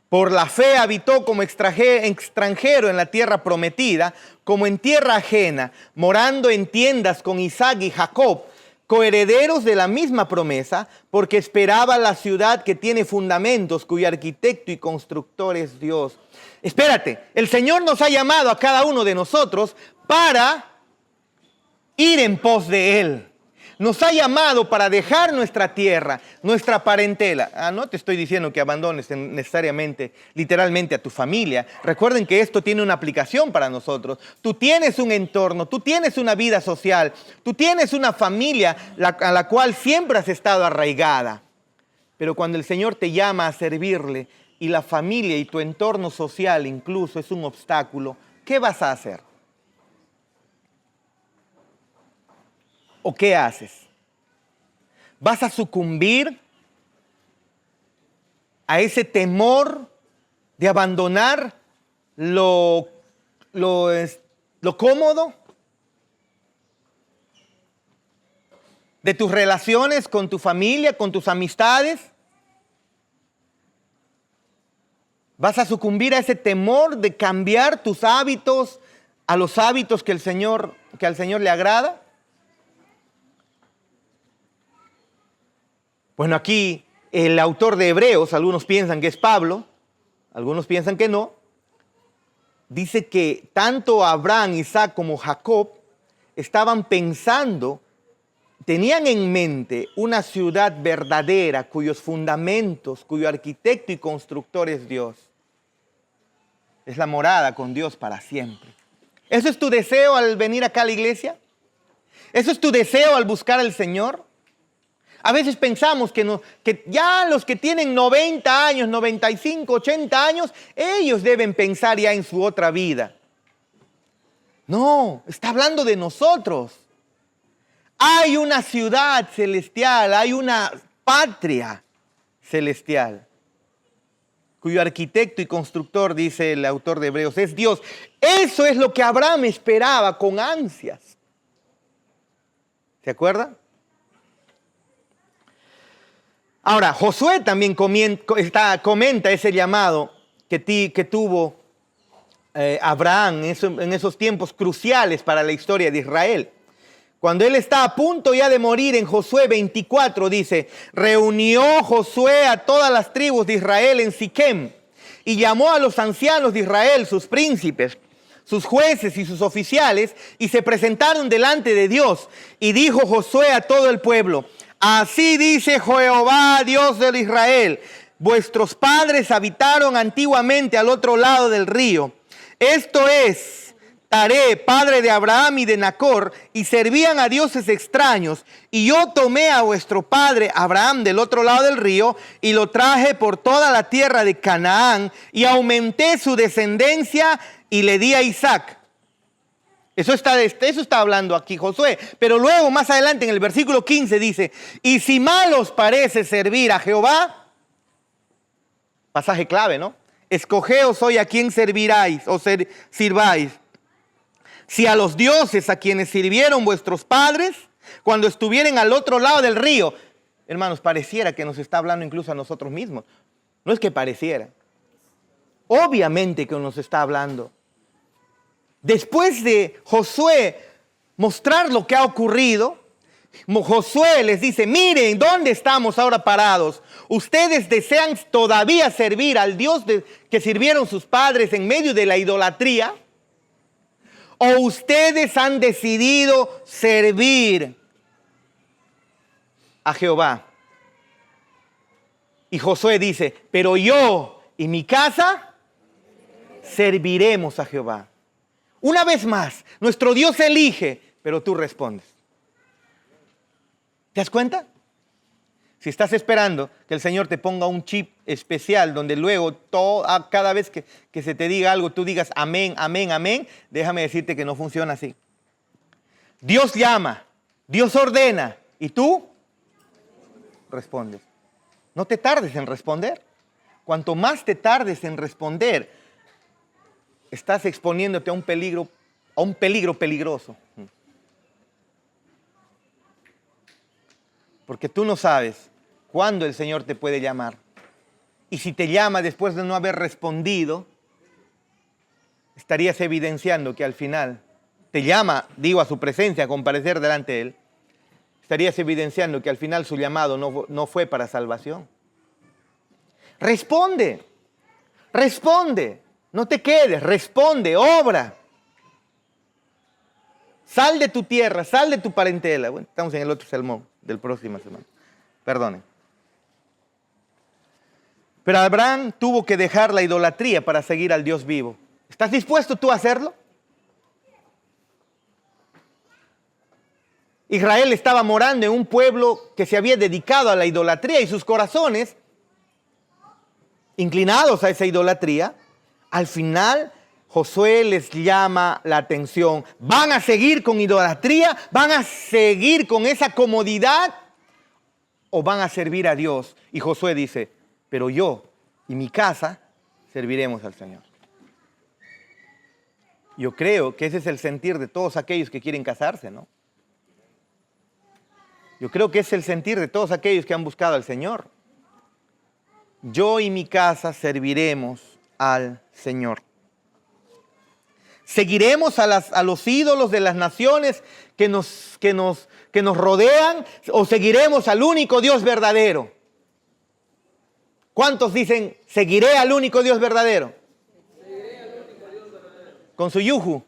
Por la fe habitó como extranjero en la tierra prometida, como en tierra ajena, morando en tiendas con Isaac y Jacob, coherederos de la misma promesa, porque esperaba la ciudad que tiene fundamentos, cuyo arquitecto y constructor es Dios. Espérate, el Señor nos ha llamado a cada uno de nosotros para ir en pos de Él. Nos ha llamado para dejar nuestra tierra, nuestra parentela. No te estoy diciendo que abandones necesariamente, literalmente a tu familia. Recuerden que esto tiene una aplicación para nosotros. Tú tienes un entorno, tú tienes una vida social, tú tienes una familia a la cual siempre has estado arraigada. Pero cuando el Señor te llama a servirle y la familia y tu entorno social incluso es un obstáculo, ¿qué vas a hacer? ¿O qué haces? ¿Vas a sucumbir a ese temor de abandonar lo cómodo de tus relaciones con tu familia, con tus amistades? ¿Vas a sucumbir a ese temor de cambiar tus hábitos a los hábitos que al Señor le agrada? Bueno, aquí el autor de Hebreos, algunos piensan que es Pablo, algunos piensan que no, dice que tanto Abraham, Isaac como Jacob estaban pensando, tenían en mente una ciudad verdadera cuyos fundamentos, cuyo arquitecto y constructor es Dios. Es la morada con Dios para siempre. ¿Eso es tu deseo al venir acá a la iglesia? ¿Eso es tu deseo al buscar al Señor? A veces pensamos que ya los que tienen 90 años, 95, 80 años, ellos deben pensar ya en su otra vida. No, está hablando de nosotros. Hay una ciudad celestial, hay una patria celestial. cuyo arquitecto y constructor, dice el autor de Hebreos, es Dios. Eso es lo que Abraham esperaba con ansias. ¿Se acuerda? Ahora, Josué también comenta ese llamado que tuvo Abraham en esos tiempos cruciales para la historia de Israel. Cuando él está a punto ya de morir, en Josué 24 dice, reunió Josué a todas las tribus de Israel en Siquem y llamó a los ancianos de Israel, sus príncipes, sus jueces y sus oficiales, y se presentaron delante de Dios. Y dijo Josué a todo el pueblo, así dice Jehová, Dios de Israel, vuestros padres habitaron antiguamente al otro lado del río. Esto es Taré, padre de Abraham y de Nacor, y servían a dioses extraños. Y yo tomé a vuestro padre Abraham del otro lado del río y lo traje por toda la tierra de Canaán y aumenté su descendencia y le di a Isaac. Eso está hablando aquí Josué. Pero luego, más adelante, en el versículo 15 dice, y si mal os parece servir a Jehová, pasaje clave, ¿no? Escogeos hoy a quién serviráis o sirváis. Si a los dioses a quienes sirvieron vuestros padres cuando estuvieran al otro lado del río. Hermanos, pareciera que nos está hablando incluso a nosotros mismos. No es que pareciera. Obviamente que nos está hablando. Después de Josué mostrar lo que ha ocurrido, Josué les dice, miren, ¿dónde estamos ahora parados? Ustedes desean todavía servir al Dios que sirvieron sus padres en medio de la idolatría. ¿O ustedes han decidido servir a Jehová? Y Josué dice, pero yo y mi casa serviremos a Jehová. Una vez más, nuestro Dios elige, pero tú respondes. ¿Te das cuenta? Si estás esperando que el Señor te ponga un chip especial donde luego cada vez que se te diga algo tú digas amén, amén, amén, déjame decirte que no funciona así. Dios llama, Dios ordena y tú respondes. No te tardes en responder. Cuanto más te tardes en responder, estás exponiéndote a un peligro peligroso. Porque tú no sabes cuándo el Señor te puede llamar. Y si te llama después de no haber respondido, estarías evidenciando que al final te llama, digo, a su presencia, a comparecer delante de Él, estarías evidenciando que al final su llamado no fue para salvación. Responde, responde, no te quedes, responde, obra. Sal de tu tierra, sal de tu parentela. Bueno, estamos en el otro sermón del próximo semana. Perdonen. Pero Abraham tuvo que dejar la idolatría para seguir al Dios vivo. ¿Estás dispuesto tú a hacerlo? Israel estaba morando en un pueblo que se había dedicado a la idolatría y sus corazones, inclinados a esa idolatría, al final Josué les llama la atención. ¿Van a seguir con idolatría? ¿Van a seguir con esa comodidad? ¿O van a servir a Dios? Y Josué dice, pero yo y mi casa serviremos al Señor. Yo creo que ese es el sentir de todos aquellos que quieren casarse, ¿no? Yo creo que es el sentir de todos aquellos que han buscado al Señor. Yo y mi casa serviremos al Señor. ¿Seguiremos a los ídolos de las naciones que nos rodean o seguiremos al único Dios verdadero? ¿Cuántos dicen, seguiré al único Dios verdadero? Seguiré al único Dios verdadero. Con su yuju.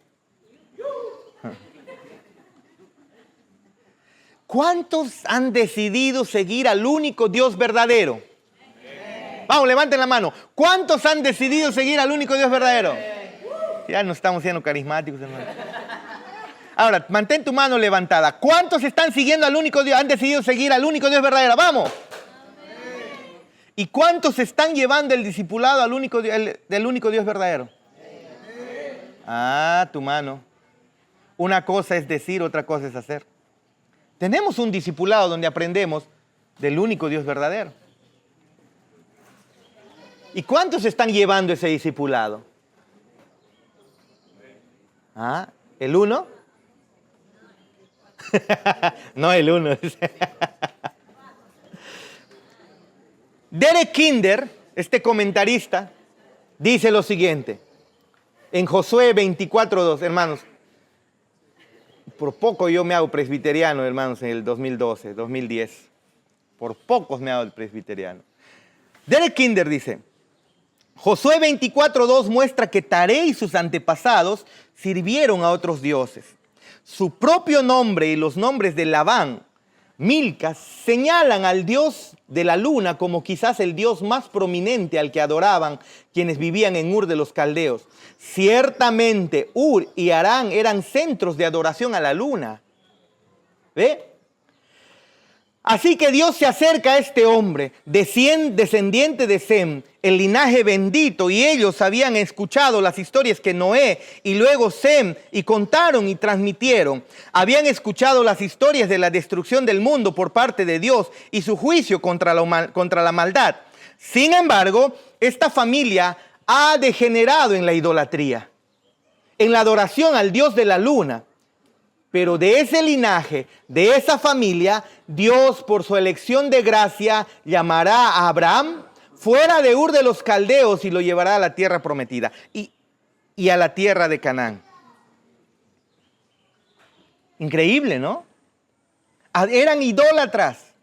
¿Cuántos han decidido seguir al único Dios verdadero? Vamos, levanten la mano. ¿Cuántos han decidido seguir al único Dios verdadero? Ya no estamos siendo carismáticos, hermano. Ahora, mantén tu mano levantada. ¿Cuántos están siguiendo al único Dios? Han decidido seguir al único Dios verdadero. ¡Vamos! ¿Y cuántos están llevando el discipulado del único Dios verdadero? Ah, tu mano. Una cosa es decir, otra cosa es hacer. Tenemos un discipulado donde aprendemos del único Dios verdadero. ¿Y cuántos están llevando ese discipulado? ¿Ah? ¿El 1? No, el 1. Derek Kinder, este comentarista, dice lo siguiente, en Josué 24:2, hermanos, por poco yo me hago presbiteriano, hermanos, en el 2012, 2010, por pocos me hago el presbiteriano. Derek Kinder dice, Josué 24:2 muestra que Taré y sus antepasados sirvieron a otros dioses. Su propio nombre y los nombres de Labán, Milca, señalan al dios de la luna como quizás el dios más prominente al que adoraban quienes vivían en Ur de los Caldeos. Ciertamente, Ur y Harán eran centros de adoración a la luna. ¿Ve? Así que Dios se acerca a este hombre, descendiente de Sem, el linaje bendito, y ellos habían escuchado las historias que Noé y luego Sem y contaron y transmitieron. Habían escuchado las historias de la destrucción del mundo por parte de Dios y su juicio contra la maldad. Sin embargo, esta familia ha degenerado en la idolatría, en la adoración al Dios de la luna. Pero de ese linaje, de esa familia, Dios, por su elección de gracia, llamará a Abraham fuera de Ur de los Caldeos y lo llevará a la tierra prometida y a la tierra de Canaán. Increíble, ¿no? Eran idólatras.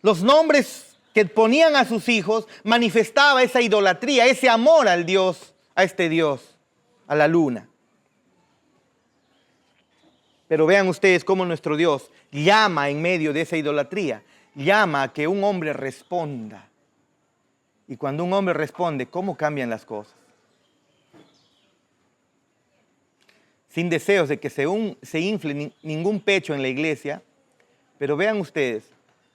Los nombres que ponían a sus hijos manifestaba esa idolatría, ese amor al Dios, a este Dios, a la luna. Pero vean ustedes cómo nuestro Dios llama en medio de esa idolatría, llama a que un hombre responda. Y cuando un hombre responde, ¿cómo cambian las cosas? Sin deseos de que se infle ningún pecho en la iglesia, pero vean ustedes,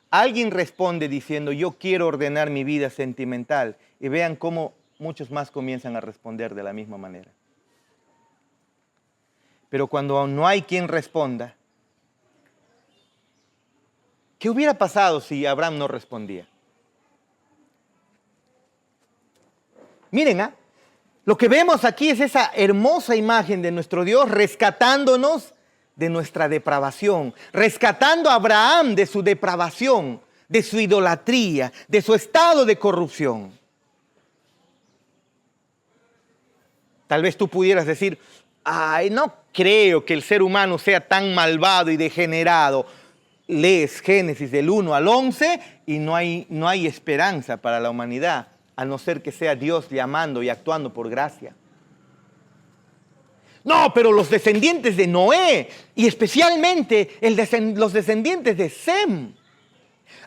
alguien responde diciendo, yo quiero ordenar mi vida sentimental, y vean cómo muchos más comienzan a responder de la misma manera. Pero cuando no hay quien responda, ¿qué hubiera pasado si Abraham no respondía? Miren, lo que vemos aquí es esa hermosa imagen de nuestro Dios rescatándonos de nuestra depravación, rescatando a Abraham de su depravación, de su idolatría, de su estado de corrupción. Tal vez tú pudieras decir, ay, no creo que el ser humano sea tan malvado y degenerado. Lees Génesis del 1 al 11 y no hay esperanza para la humanidad, a no ser que sea Dios llamando y actuando por gracia. No, pero los descendientes de Noé y especialmente los descendientes de Sem,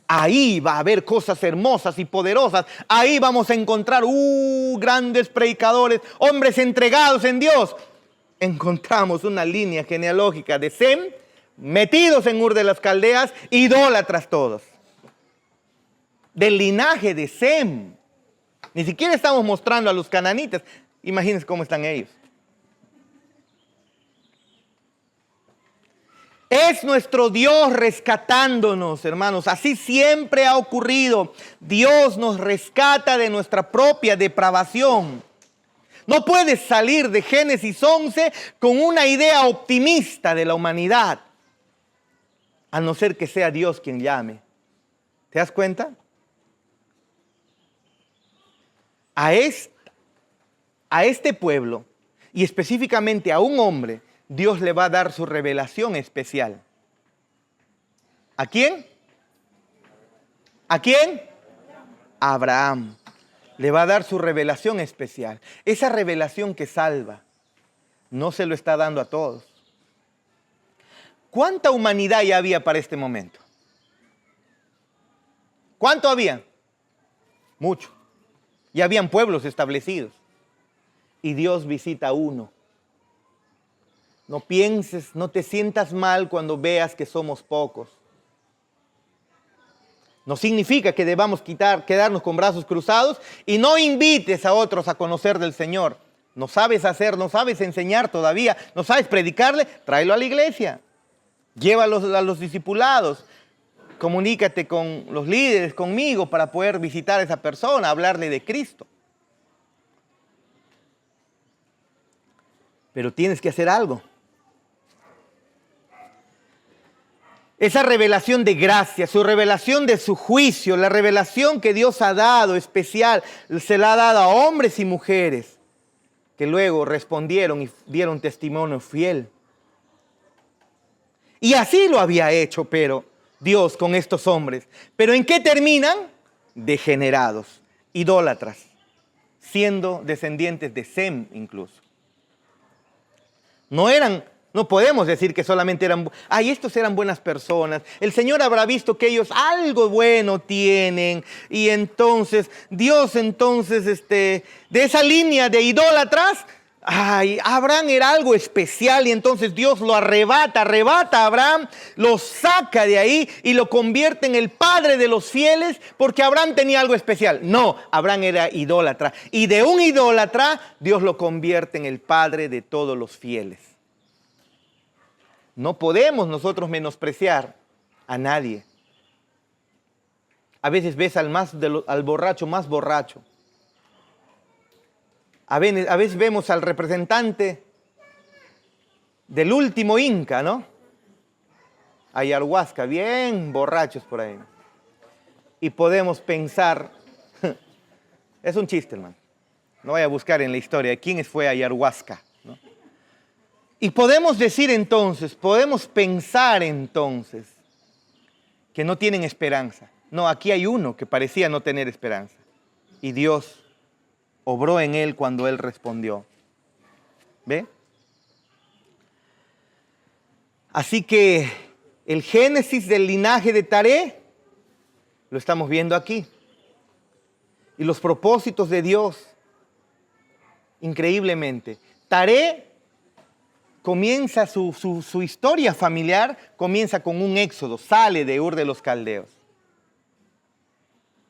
ahí va a haber cosas hermosas y poderosas. Ahí vamos a encontrar grandes predicadores, hombres entregados en Dios. Encontramos una línea genealógica de Sem, metidos en Ur de las Caldeas, idólatras todos. Del linaje de Sem. Ni siquiera estamos mostrando a los cananitas. Imagínense cómo están ellos. Es nuestro Dios rescatándonos, hermanos. Así siempre ha ocurrido. Dios nos rescata de nuestra propia depravación. No puedes salir de Génesis 11 con una idea optimista de la humanidad, a no ser que sea Dios quien llame. ¿Te das cuenta? A este pueblo, y específicamente a un hombre, Dios le va a dar su revelación especial. ¿A quién? ¿A quién? A Abraham. Le va a dar su revelación especial. Esa revelación que salva, no se lo está dando a todos. ¿Cuánta humanidad ya había para este momento? ¿Cuánto había? Mucho. Ya habían pueblos establecidos. Y Dios visita a uno. No pienses, no te sientas mal cuando veas que somos pocos. No significa que debamos quedarnos con brazos cruzados y no invites a otros a conocer del Señor. No sabes hacer, no sabes enseñar todavía, no sabes predicarle, tráelo a la iglesia. Llévalos a los discipulados. Comunícate con los líderes, conmigo, para poder visitar a esa persona, hablarle de Cristo. Pero tienes que hacer algo. Esa revelación de gracia, su revelación de su juicio, la revelación que Dios ha dado especial, se la ha dado a hombres y mujeres que luego respondieron y dieron testimonio fiel. Y así lo había hecho, pero Dios con estos hombres. ¿Pero en qué terminan? Degenerados, idólatras, siendo descendientes de Sem incluso. No podemos decir que solamente estos eran buenas personas. El Señor habrá visto que ellos algo bueno tienen. Y entonces, Dios de esa línea de idólatras, Abraham era algo especial y entonces Dios lo arrebata a Abraham, lo saca de ahí y lo convierte en el padre de los fieles porque Abraham tenía algo especial. No, Abraham era idólatra y de un idólatra Dios lo convierte en el padre de todos los fieles. No podemos nosotros menospreciar a nadie. A veces ves al borracho más borracho. A veces vemos al representante del último Inca, ¿no? Ayahuasca, bien borrachos por ahí. Y podemos pensar, es un chiste, hermano. No voy a buscar en la historia de quién fue Ayahuasca, ¿no? Y podemos decir entonces, podemos pensar entonces que no tienen esperanza. No, aquí hay uno que parecía no tener esperanza. Y Dios obró en él cuando él respondió. ¿Ve? Así que el génesis del linaje de Taré lo estamos viendo aquí. Y los propósitos de Dios, increíblemente. Taré comienza su historia familiar, comienza con un éxodo, sale de Ur de los Caldeos.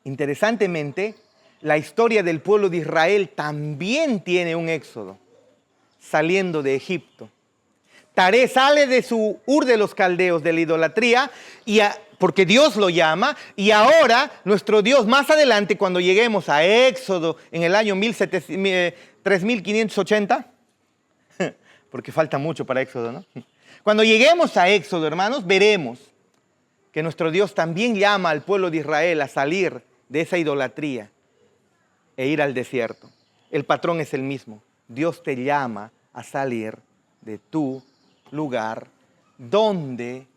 Interesantemente, la historia del pueblo de Israel también tiene un éxodo, saliendo de Egipto. Taré sale de su Ur de los Caldeos, de la idolatría, porque Dios lo llama, y ahora nuestro Dios, más adelante, cuando lleguemos a Éxodo, en el año 3580, porque falta mucho para Éxodo, ¿no? Cuando lleguemos a Éxodo, hermanos, veremos que nuestro Dios también llama al pueblo de Israel a salir de esa idolatría e ir al desierto. El patrón es el mismo. Dios te llama a salir de tu lugar donde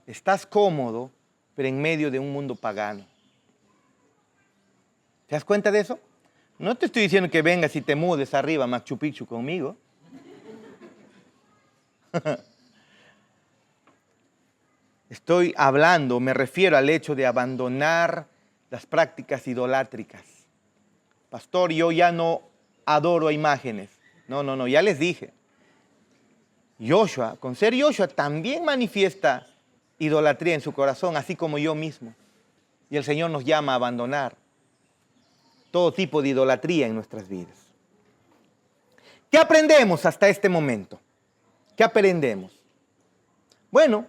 estás cómodo, pero en medio de un mundo pagano. ¿Te das cuenta de eso? No te estoy diciendo que vengas y te mudes arriba a Machu Picchu conmigo. Estoy hablando, me refiero al hecho de abandonar las prácticas idolátricas. Pastor, yo ya no adoro a imágenes. No, ya les dije. Joshua, con ser Joshua, también manifiesta idolatría en su corazón, así como yo mismo. Y el Señor nos llama a abandonar todo tipo de idolatría en nuestras vidas. ¿Qué aprendemos hasta este momento? ¿Qué aprendemos? Bueno,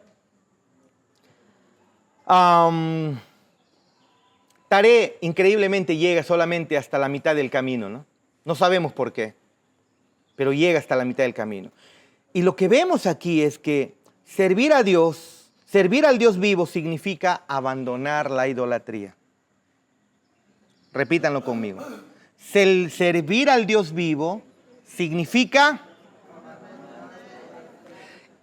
Taré increíblemente llega solamente hasta la mitad del camino, ¿no? No sabemos por qué, pero llega hasta la mitad del camino. Y lo que vemos aquí es que servir a Dios, servir al Dios vivo significa abandonar la idolatría. Repítanlo conmigo. Servir al Dios vivo significa...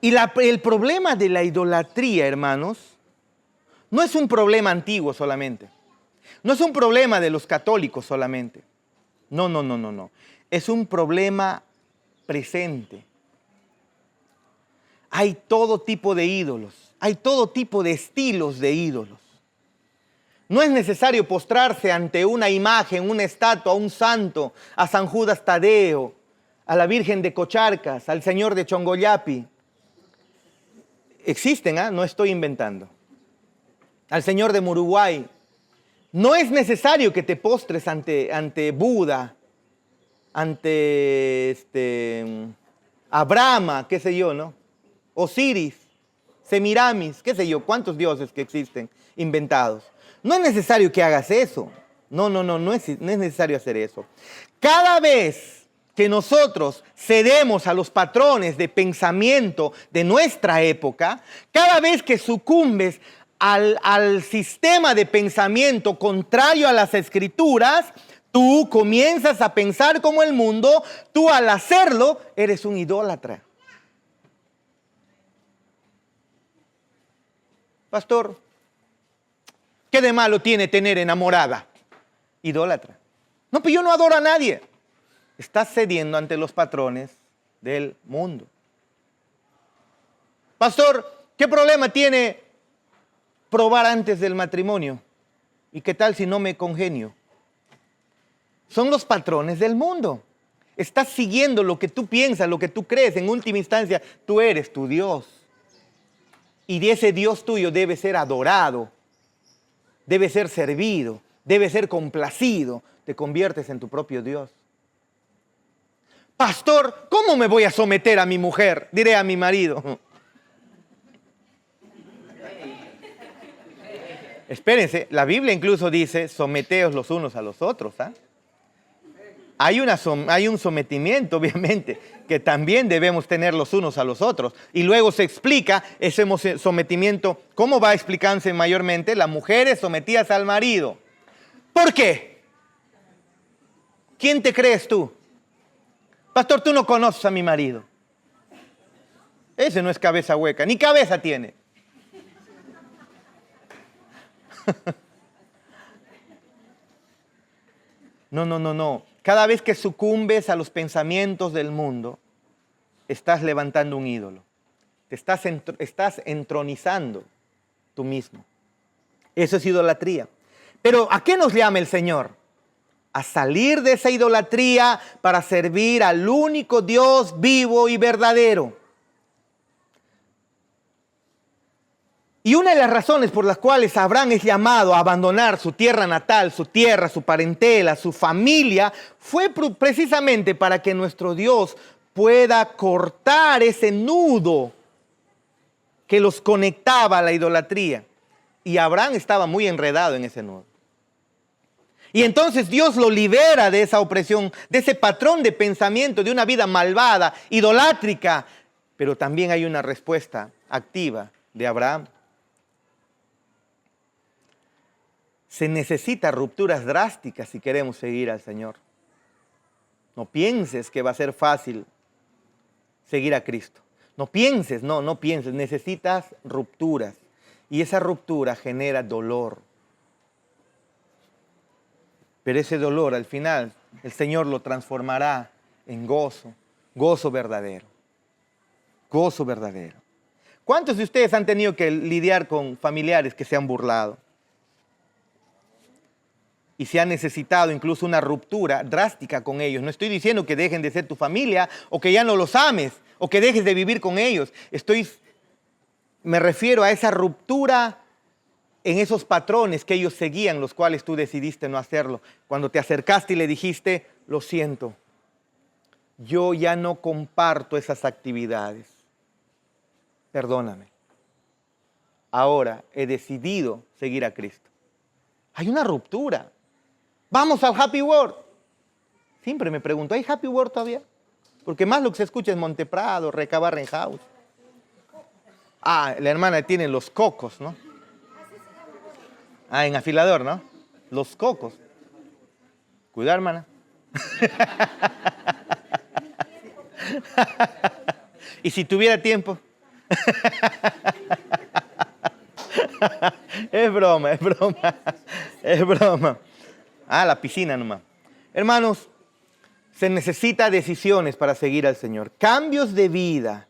Y el problema de la idolatría, hermanos, no es un problema antiguo solamente. No es un problema de los católicos solamente. No. Es un problema presente. Hay todo tipo de ídolos. Hay todo tipo de estilos de ídolos. No es necesario postrarse ante una imagen, una estatua, a un santo, a San Judas Tadeo, a la Virgen de Cocharcas, al Señor de Chongoyapi. Existen, no estoy inventando. Al Señor de Muruguay. No es necesario que te postres ante Buda, ante Abraham, qué sé yo, ¿no? Osiris, Semiramis, qué sé yo, cuántos dioses que existen inventados. No es necesario que hagas eso. No es necesario hacer eso. Cada vez que nosotros cedemos a los patrones de pensamiento de nuestra época, cada vez que sucumbes al sistema de pensamiento contrario a las Escrituras, tú comienzas a pensar como el mundo, tú al hacerlo eres un idólatra. Pastor, ¿qué de malo tiene tener enamorada? Idólatra. No, pero yo no adoro a nadie. Estás cediendo ante los patrones del mundo. Pastor, ¿qué problema tiene probar antes del matrimonio? ¿Y qué tal si no me congenio? Son los patrones del mundo. Estás siguiendo lo que tú piensas, lo que tú crees. En última instancia, tú eres tu Dios. Y ese Dios tuyo debe ser adorado, debe ser servido, debe ser complacido. Te conviertes en tu propio Dios. Pastor, ¿cómo me voy a someter a mi mujer? Diré a mi marido. Espérense, la Biblia incluso dice, someteos los unos a los otros. ¿Ah? Hay un sometimiento, obviamente, que también debemos tener los unos a los otros. Y luego se explica ese sometimiento, ¿cómo va explicándose mayormente? Las mujeres sometidas al marido. ¿Por qué? ¿Quién te crees tú? Pastor, tú no conoces a mi marido. Ese no es cabeza hueca, ni cabeza tiene. No. Cada vez que sucumbes a los pensamientos del mundo, estás levantando un ídolo. Te estás entronizando tú mismo. Eso es idolatría. Pero ¿a qué nos llama el Señor? A salir de esa idolatría para servir al único Dios vivo y verdadero. Y una de las razones por las cuales Abraham es llamado a abandonar su tierra natal, su tierra, su parentela, su familia, fue precisamente para que nuestro Dios pueda cortar ese nudo que los conectaba a la idolatría. Y Abraham estaba muy enredado en ese nudo. Y entonces Dios lo libera de esa opresión, de ese patrón de pensamiento, de una vida malvada, idolátrica. Pero también hay una respuesta activa de Abraham. Se necesitan rupturas drásticas si queremos seguir al Señor. No pienses que va a ser fácil seguir a Cristo. No pienses, necesitas rupturas. Y esa ruptura genera dolor. Pero ese dolor al final el Señor lo transformará en gozo, gozo verdadero. Gozo verdadero. ¿Cuántos de ustedes han tenido que lidiar con familiares que se han burlado? Y se ha necesitado incluso una ruptura drástica con ellos. No estoy diciendo que dejen de ser tu familia o que ya no los ames o que dejes de vivir con ellos. Me refiero a esa ruptura en esos patrones que ellos seguían, los cuales tú decidiste no hacerlo. Cuando te acercaste y le dijiste, lo siento, yo ya no comparto esas actividades. Perdóname. Ahora he decidido seguir a Cristo. Hay una ruptura. Vamos al Happy World. Siempre me pregunto, ¿hay Happy World todavía? Porque más lo que se escucha es Monteprado, Recabarren House. Ah, la hermana tiene los cocos, ¿no? Ah, en Afilador, ¿no? Los cocos. Cuidado, hermana. Y si tuviera tiempo. Es broma. Ah, la piscina nomás. Hermanos, se necesita decisiones para seguir al Señor. Cambios de vida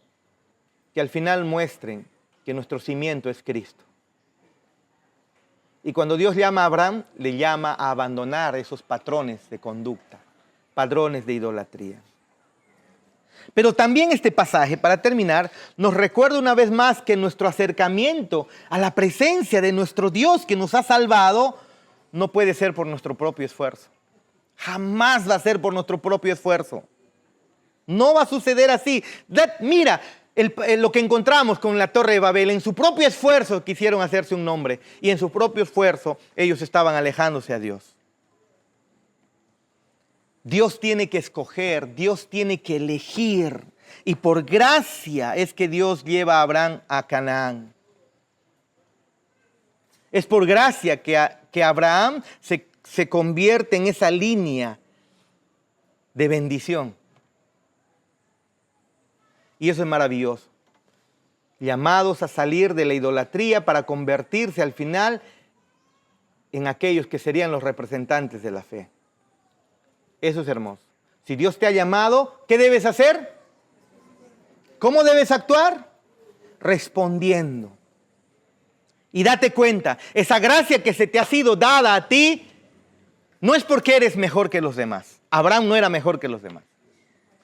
que al final muestren que nuestro cimiento es Cristo. Y cuando Dios llama a Abraham, le llama a abandonar esos patrones de conducta, patrones de idolatría. Pero también este pasaje, para terminar, nos recuerda una vez más que nuestro acercamiento a la presencia de nuestro Dios que nos ha salvado no puede ser por nuestro propio esfuerzo. Jamás va a ser por nuestro propio esfuerzo. No va a suceder así. Mira, Lo que encontramos con la Torre de Babel. En su propio esfuerzo quisieron hacerse un nombre y en su propio esfuerzo ellos estaban alejándose a Dios. Dios tiene que escoger, Dios tiene que elegir. Y por gracia es que Dios lleva a Abraham a Canaán. Es por gracia que Abraham se convierte en esa línea de bendición. Y eso es maravilloso. Llamados a salir de la idolatría para convertirse al final en aquellos que serían los representantes de la fe. Eso es hermoso. Si Dios te ha llamado, ¿qué debes hacer? ¿Cómo debes actuar? Respondiendo. Y date cuenta, esa gracia que se te ha sido dada a ti, no es porque eres mejor que los demás. Abraham no era mejor que los demás.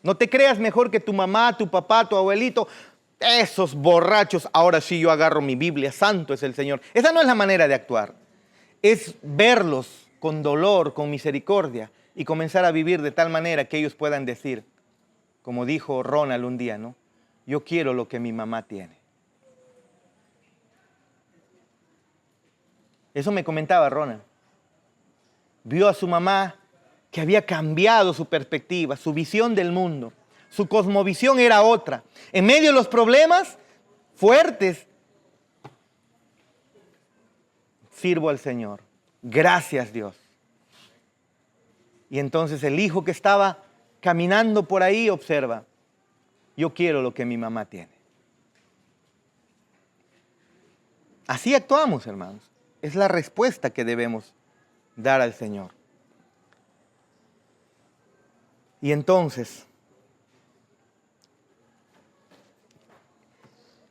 No te creas mejor que tu mamá, tu papá, tu abuelito. Esos borrachos, ahora sí yo agarro mi Biblia, santo es el Señor. Esa no es la manera de actuar. Es verlos con dolor, con misericordia y comenzar a vivir de tal manera que ellos puedan decir, como dijo Ronald un día, ¿no? Yo quiero lo que mi mamá tiene. Eso me comentaba Ronald. Vio a su mamá que había cambiado su perspectiva, su visión del mundo. Su cosmovisión era otra. En medio de los problemas fuertes, sirvo al Señor. Gracias, Dios. Y entonces el hijo que estaba caminando por ahí observa, yo quiero lo que mi mamá tiene. Así actuamos, hermanos. Es la respuesta que debemos dar al Señor. Y entonces,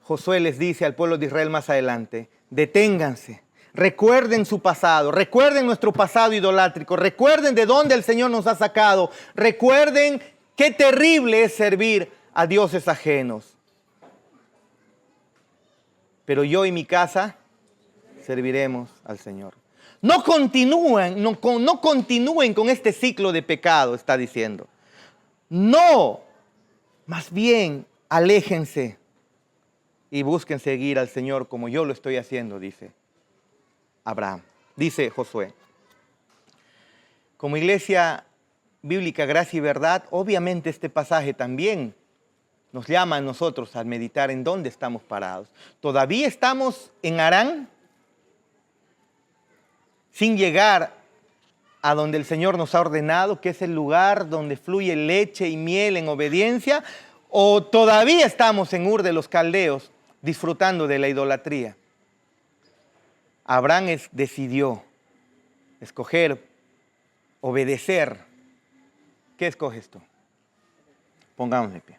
Josué les dice al pueblo de Israel más adelante, deténganse, recuerden su pasado, recuerden nuestro pasado idolátrico, recuerden de dónde el Señor nos ha sacado, recuerden qué terrible es servir a dioses ajenos. Pero yo y mi casa serviremos al Señor. No continúen con este ciclo de pecado, está diciendo. No, más bien aléjense y busquen seguir al Señor como yo lo estoy haciendo, dice Abraham, dice Josué. Como iglesia bíblica Gracia y Verdad, obviamente este pasaje también nos llama a nosotros a meditar en dónde estamos parados. ¿Todavía estamos en Harán? Sin llegar a donde el Señor nos ha ordenado, que es el lugar donde fluye leche y miel en obediencia, o todavía estamos en Ur de los Caldeos disfrutando de la idolatría. Abraham decidió escoger, obedecer. ¿Qué escoges tú? Pongámonos de pie.